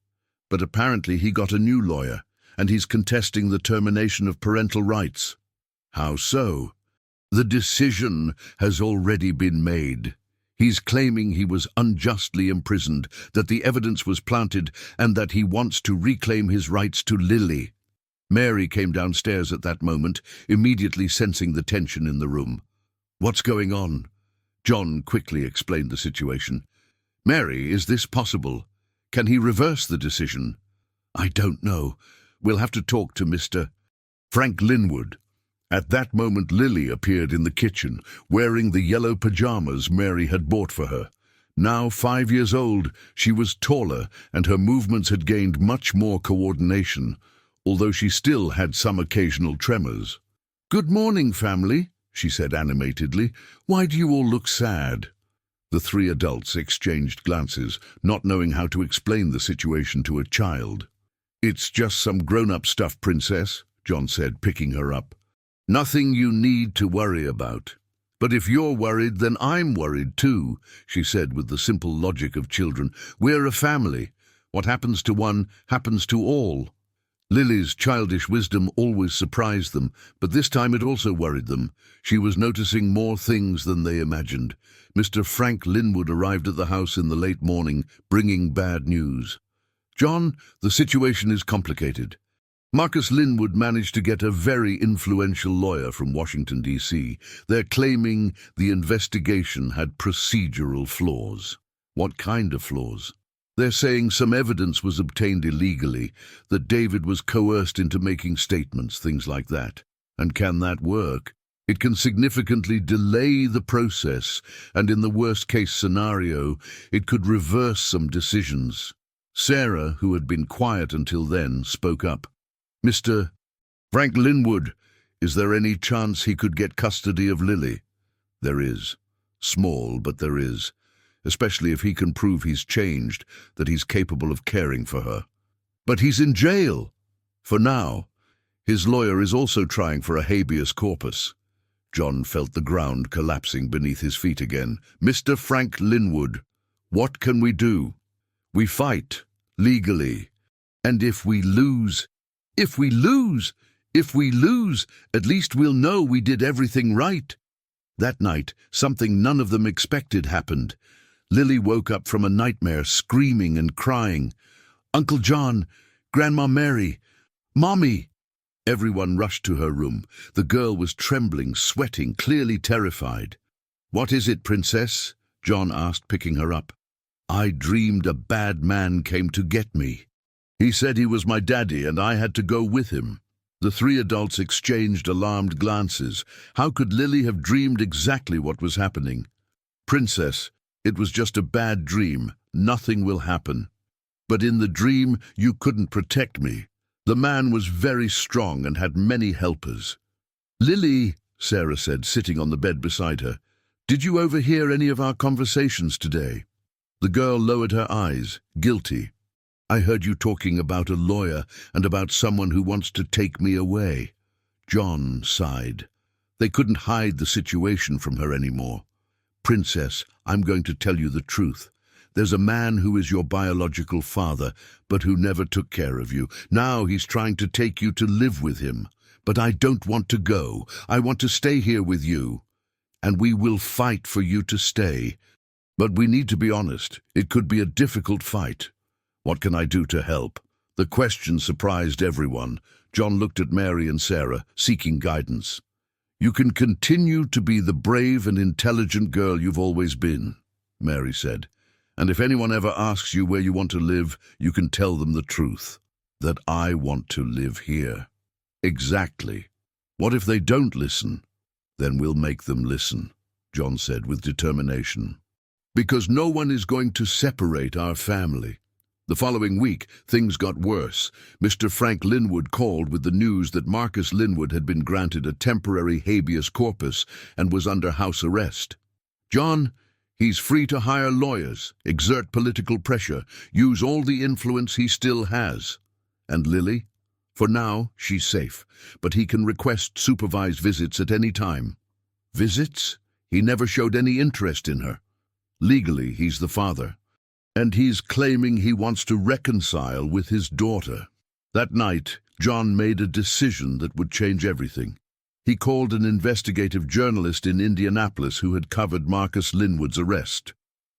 But apparently he got a new lawyer, and he's contesting the termination of parental rights." "How so?" "The decision has already been made. He's claiming he was unjustly imprisoned, that the evidence was planted, and that he wants to reclaim his rights to Lily." Mary came downstairs at that moment, immediately sensing the tension in the room. "What's going on?" John quickly explained the situation. "Mary, is this possible? Can he reverse the decision?" "I don't know. We'll have to talk to Mr. Frank Linwood." At that moment, Lily appeared in the kitchen, wearing the yellow pajamas Mary had bought for her. Now 5 years old, she was taller, and her movements had gained much more coordination, although she still had some occasional tremors. "Good morning, family," she said animatedly. "Why do you all look sad?" The 3 adults exchanged glances, not knowing how to explain the situation to a child. "It's just some grown-up stuff, Princess," John said, picking her up. "Nothing you need to worry about." "But if you're worried, then I'm worried too," she said with the simple logic of children. "We're a family. What happens to one happens to all." Lily's childish wisdom always surprised them, but this time it also worried them. She was noticing more things than they imagined. Mr. Frank Linwood arrived at the house in the late morning, bringing bad news. "John, the situation is complicated. Marcus Linwood managed to get a very influential lawyer from Washington, D.C. They're claiming the investigation had procedural flaws." "What kind of flaws?" "They're saying some evidence was obtained illegally, that David was coerced into making statements, things like that." "And can that work?" It can significantly delay the process, and in the worst-case scenario, it could reverse some decisions. Sarah, who had been quiet until then, spoke up. "Mr. Frank Linwood, is there any chance he could get custody of Lily?" "There is. Small, but there is. Especially if he can prove he's changed, that he's capable of caring for her." "But he's in jail." "For now. His lawyer is also trying for a habeas corpus." John felt the ground collapsing beneath his feet again. "Mr. Frank Linwood, what can we do? We fight, legally. And if we lose, at least we'll know we did everything right." That night, something none of them expected happened. Lily woke up from a nightmare, screaming and crying. "Uncle John, Grandma Mary, Mommy!" Everyone rushed to her room. The girl was trembling, sweating, clearly terrified. "What is it, Princess?" John asked, picking her up. "I dreamed a bad man came to get me. He said he was my daddy and I had to go with him." The three adults exchanged alarmed glances. How could Lily have dreamed exactly what was happening? "Princess, it was just a bad dream. Nothing will happen." "But in the dream, you couldn't protect me. The man was very strong and had many helpers." "Lily," Sarah said, sitting on the bed beside her, "did you overhear any of our conversations today?" The girl lowered her eyes, guilty. "I heard you talking about a lawyer and about someone who wants to take me away." John sighed. They couldn't hide the situation from her anymore. "Princess, I'm going to tell you the truth. There's a man who is your biological father, but who never took care of you. Now he's trying to take you to live with him. But I don't want to go. I want to stay here with you. And we will fight for you to stay. But we need to be honest. It could be a difficult fight. What can I do to help?" The question surprised everyone. John looked at Mary and Sarah, seeking guidance. "You can continue to be the brave and intelligent girl you've always been," Mary said. "And if anyone ever asks you where you want to live, you can tell them the truth, that I want to live here." "Exactly. What if they don't listen?" "Then we'll make them listen," John said with determination. "Because no one is going to separate our family." The following week, things got worse. Mr. Frank Linwood called with the news that Marcus Linwood had been granted a temporary habeas corpus and was under house arrest. "John, he's free to hire lawyers, exert political pressure, use all the influence he still has. And Lily? For now, she's safe, but he can request supervised visits at any time." "Visits? He never showed any interest in her." "Legally, he's the father. And he's claiming he wants to reconcile with his daughter." That night, John made a decision that would change everything. He called an investigative journalist in Indianapolis who had covered Marcus Linwood's arrest.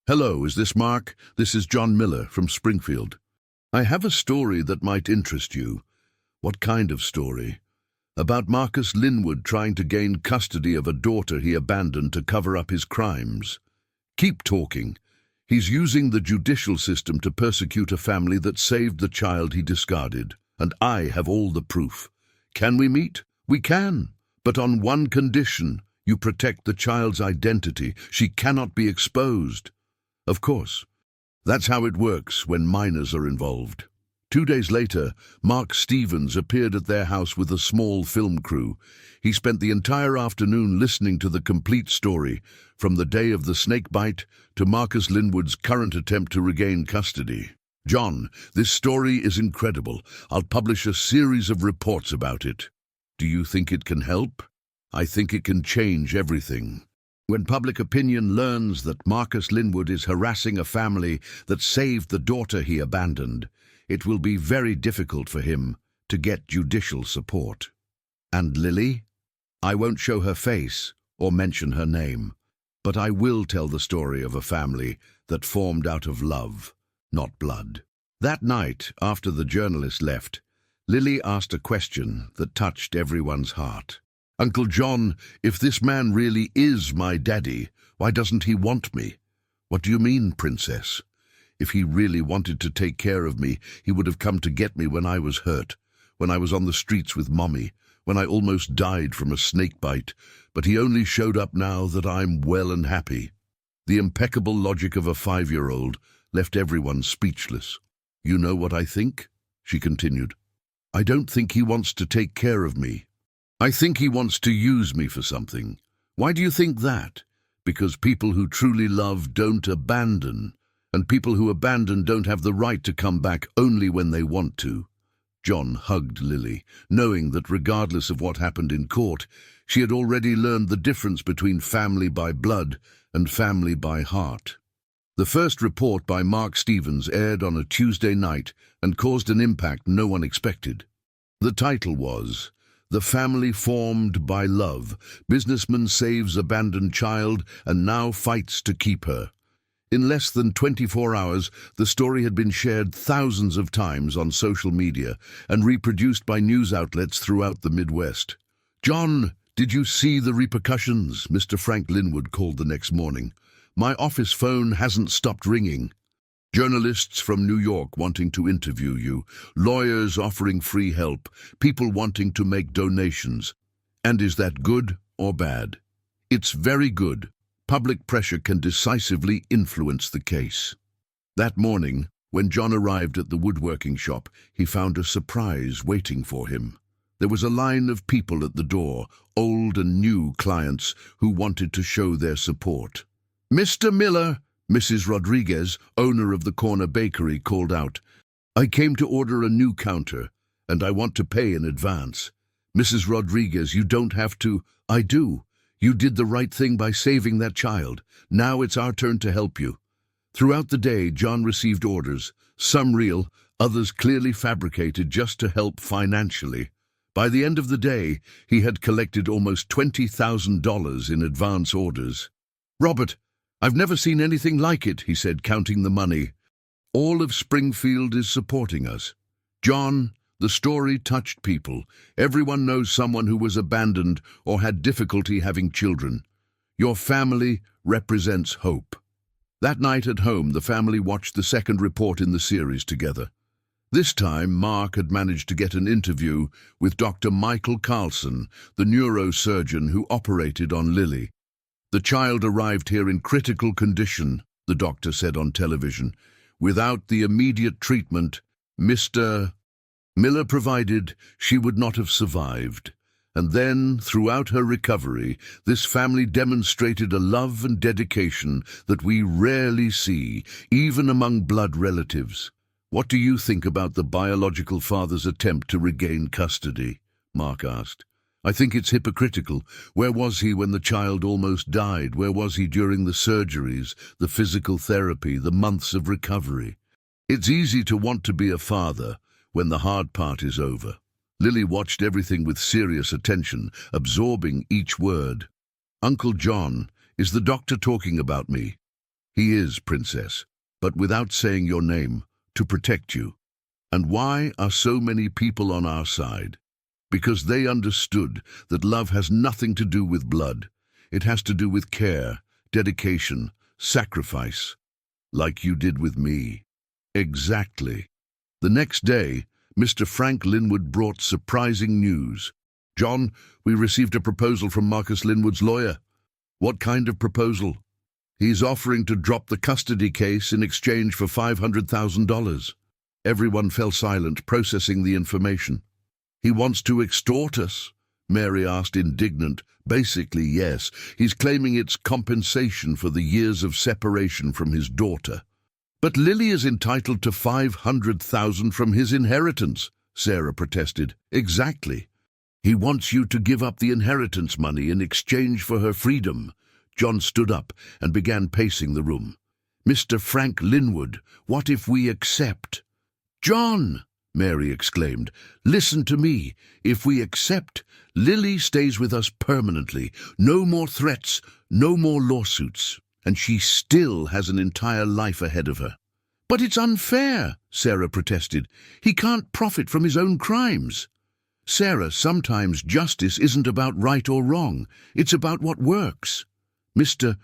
"Hello, is this Mark? This is John Miller from Springfield. I have a story that might interest you." "What kind of story?" "About Marcus Linwood trying to gain custody of a daughter he abandoned to cover up his crimes." "Keep talking. He's using the judicial system to persecute a family that saved the child he discarded, and I have all the proof. Can we meet? We can, but on one condition: you protect the child's identity. She cannot be exposed." "Of course. That's how it works when minors are involved." 2 days later, Mark Stevens appeared at their house with a small film crew. He spent the entire afternoon listening to the complete story, from the day of the snake bite to Marcus Linwood's current attempt to regain custody. "John, this story is incredible. I'll publish a series of reports about it." "Do you think it can help?" "I think it can change everything. When public opinion learns that Marcus Linwood is harassing a family that saved the daughter he abandoned, it will be very difficult for him to get judicial support." "And Lily? I won't show her face or mention her name, but I will tell the story of a family that formed out of love, not blood." That night, after the journalist left, Lily asked a question that touched everyone's heart. "Uncle John, if this man really is my daddy, why doesn't he want me?" "What do you mean, Princess?" "If he really wanted to take care of me, he would have come to get me when I was hurt, when I was on the streets with Mommy, when I almost died from a snake bite, but he only showed up now that I'm well and happy." The impeccable logic of a 5-year-old left everyone speechless. "You know what I think?" she continued. "I don't think he wants to take care of me. I think he wants to use me for something." "Why do you think that?" "Because people who truly love don't abandon, and people who abandon don't have the right to come back only when they want to." John hugged Lily, knowing that regardless of what happened in court, she had already learned the difference between family by blood and family by heart. The first report by Mark Stevens aired on a Tuesday night and caused an impact no one expected. The title was, "The Family Formed by Love. Businessman Saves Abandoned Child and Now Fights to Keep Her." In less than 24 hours, the story had been shared thousands of times on social media and reproduced by news outlets throughout the Midwest. "John, did you see the repercussions?" Mr. Frank Linwood called the next morning. "My office phone hasn't stopped ringing. Journalists from New York wanting to interview you, lawyers offering free help, people wanting to make donations. And is that good or bad?" "It's very good. Public pressure can decisively influence the case." That morning, when John arrived at the woodworking shop, he found a surprise waiting for him. There was a line of people at the door, old and new clients who wanted to show their support. "Mr. Miller," Mrs. Rodriguez, owner of the corner bakery, called out. "I came to order a new counter, and I want to pay in advance." "Mrs. Rodriguez, you don't have to." "I do. You did the right thing by saving that child. Now it's our turn to help you." Throughout the day, John received orders, some real, others clearly fabricated just to help financially. By the end of the day, he had collected almost $20,000 in advance orders. "Robert, I've never seen anything like it," he said, counting the money. "All of Springfield is supporting us. John, the story touched people. Everyone knows someone who was abandoned or had difficulty having children. Your family represents hope." That night at home, the family watched the second report in the series together. This time, Mark had managed to get an interview with Dr. Michael Carlson, the neurosurgeon who operated on Lily. "The child arrived here in critical condition," the doctor said on television. "Without the immediate treatment Mr. Miller provided, she would not have survived." And then, throughout her recovery, this family demonstrated a love and dedication that we rarely see, even among blood relatives. "What do you think about the biological father's attempt to regain custody?" Mark asked. "I think it's hypocritical. Where was he when the child almost died? Where was he during the surgeries, the physical therapy, the months of recovery? It's easy to want to be a father when the hard part is over." Lily watched everything with serious attention, absorbing each word. "Uncle John, is the doctor talking about me?" "He is, Princess, but without saying your name, to protect you." "And why are so many people on our side?" "Because they understood that love has nothing to do with blood. It has to do with care, dedication, sacrifice, like you did with me." "Exactly." The next day, Mr. Frank Linwood brought surprising news. "John, we received a proposal from Marcus Linwood's lawyer." "What kind of proposal?" "He's offering to drop the custody case in exchange for $500,000. Everyone fell silent, processing the information. "He wants to extort us?" Mary asked, indignant. "Basically, yes. He's claiming it's compensation for the years of separation from his daughter." "But Lily is entitled to $500,000 from his inheritance," Sarah protested. "Exactly. He wants you to give up the inheritance money in exchange for her freedom." John stood up and began pacing the room. "Mr. Frank Linwood, what if we accept?" "John!" Mary exclaimed. "Listen to me. If we accept, Lily stays with us permanently. No more threats, no more lawsuits. And she still has an entire life ahead of her." "But it's unfair," Sarah protested. "He can't profit from his own crimes." "Sarah, sometimes justice isn't about right or wrong. It's about what works." Mr.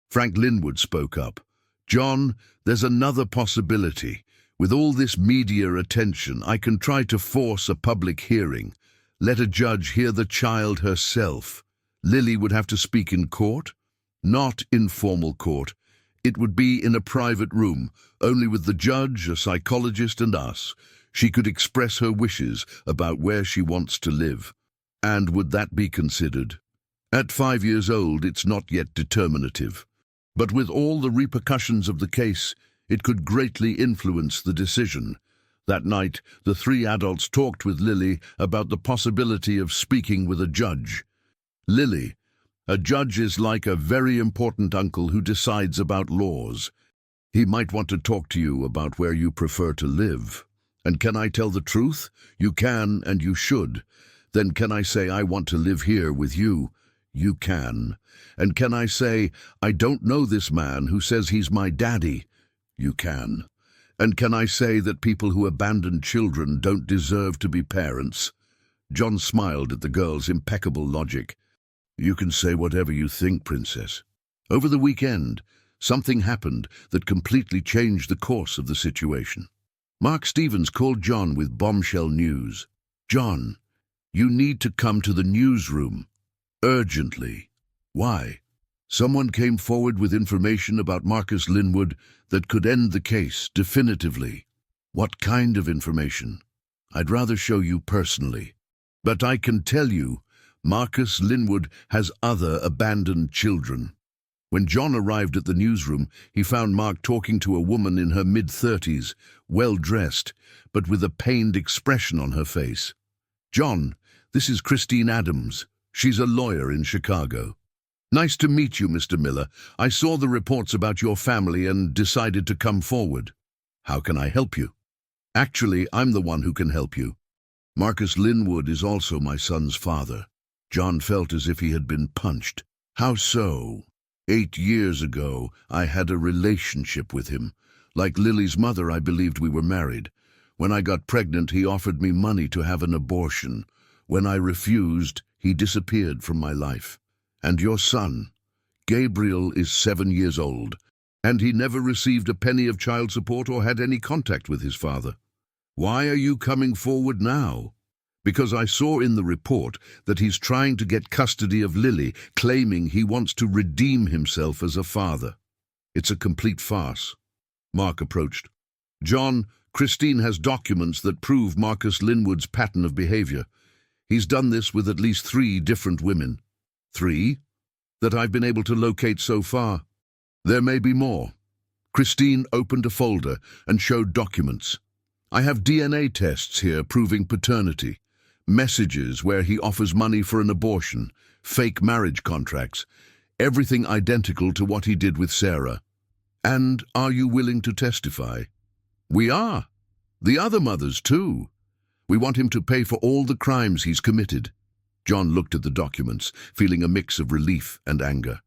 Frank Linwood spoke up. "John, there's another possibility. With all this media attention, I can try to force a public hearing. Let a judge hear the child herself. Lily would have to speak in court, not in formal court. It would be in a private room, only with the judge, a psychologist, and us. She could express her wishes about where she wants to live. And would that be considered? At 5 years old, it's not yet determinative. But with all the repercussions of the case, it could greatly influence the decision. That night, the 3 adults talked with Lily about the possibility of speaking with a judge. Lily, a judge is like a very important uncle who decides about laws. He might want to talk to you about where you prefer to live. And can I tell the truth? You can and you should. Then can I say I want to live here with you? You can. And can I say I don't know this man who says he's my daddy? You can. And can I say that people who abandon children don't deserve to be parents? John smiled at the girl's impeccable logic. You can say whatever you think, Princess. Over the weekend, something happened that completely changed the course of the situation. Mark Stevens called John with bombshell news. John, you need to come to the newsroom. Urgently. Why? Someone came forward with information about Marcus Linwood that could end the case definitively. What kind of information? I'd rather show you personally. But I can tell you, Marcus Linwood has other abandoned children. When John arrived at the newsroom, he found Mark talking to a woman in her mid-30s, well-dressed, but with a pained expression on her face. John, this is Christine Adams. She's a lawyer in Chicago. Nice to meet you, Mr. Miller. I saw the reports about your family and decided to come forward. How can I help you? Actually, I'm the one who can help you. Marcus Linwood is also my son's father. John felt as if he had been punched. How so? 8 years ago, I had a relationship with him. Like Lily's mother, I believed we were married. When I got pregnant, he offered me money to have an abortion. When I refused, he disappeared from my life. And your son, Gabriel, is 7 years old, and he never received a penny of child support or had any contact with his father. Why are you coming forward now? Because I saw in the report that he's trying to get custody of Lily, claiming he wants to redeem himself as a father. It's a complete farce. Mark approached. John, Christine has documents that prove Marcus Linwood's pattern of behavior. He's done this with at least 3 different women. 3? That I've been able to locate so far. There may be more. Christine opened a folder and showed documents. I have DNA tests here proving paternity, messages where he offers money for an abortion, fake marriage contracts, everything identical to what he did with Sarah. And are you willing to testify? We are. The other mothers, too. We want him to pay for all the crimes he's committed. John looked at the documents, feeling a mix of relief and anger.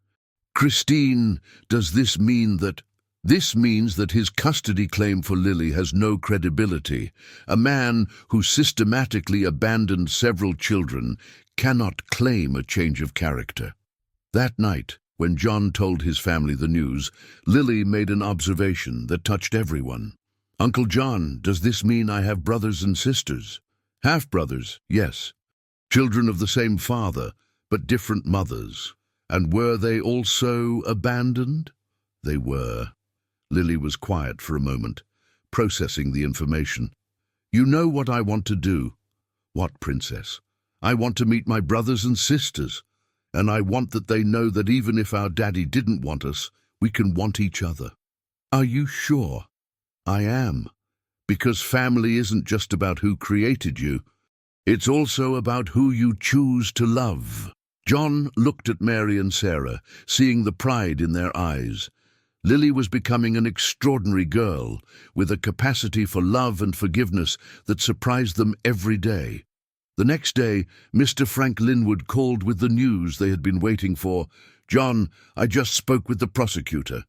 Christine, does this mean that... This means that his custody claim for Lily has no credibility. A man who systematically abandoned several children cannot claim a change of character. That night, when John told his family the news, Lily made an observation that touched everyone. Uncle John, does this mean I have brothers and sisters? Half-brothers, yes. Children of the same father, but different mothers. And were they also abandoned? They were. Lily was quiet for a moment, processing the information. You know what I want to do. What, Princess? I want to meet my brothers and sisters, and I want that they know that even if our daddy didn't want us, we can want each other. Are you sure? I am, because family isn't just about who created you. It's also about who you choose to love. John looked at Mary and Sarah, seeing the pride in their eyes. Lily was becoming an extraordinary girl, with a capacity for love and forgiveness that surprised them every day. The next day, Mr. Frank Linwood called with the news they had been waiting for. John, I just spoke with the prosecutor.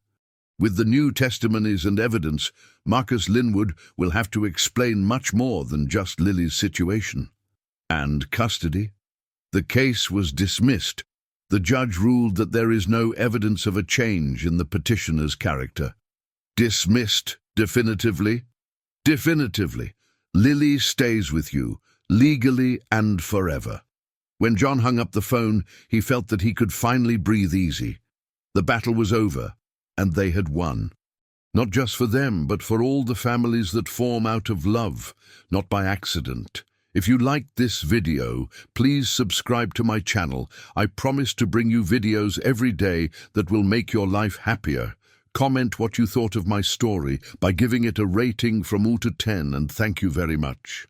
With the new testimonies and evidence, Marcus Linwood will have to explain much more than just Lily's situation. And custody? The case was dismissed. The judge ruled that there is no evidence of a change in the petitioner's character. Dismissed definitively? Definitively. Lily stays with you, legally and forever. When John hung up the phone, he felt that he could finally breathe easy. The battle was over, and they had won. Not just for them, but for all the families that form out of love, not by accident. If you liked this video, please subscribe to my channel. I promise to bring you videos every day that will make your life happier. Comment what you thought of my story by giving it a rating from 1 to 10, and thank you very much.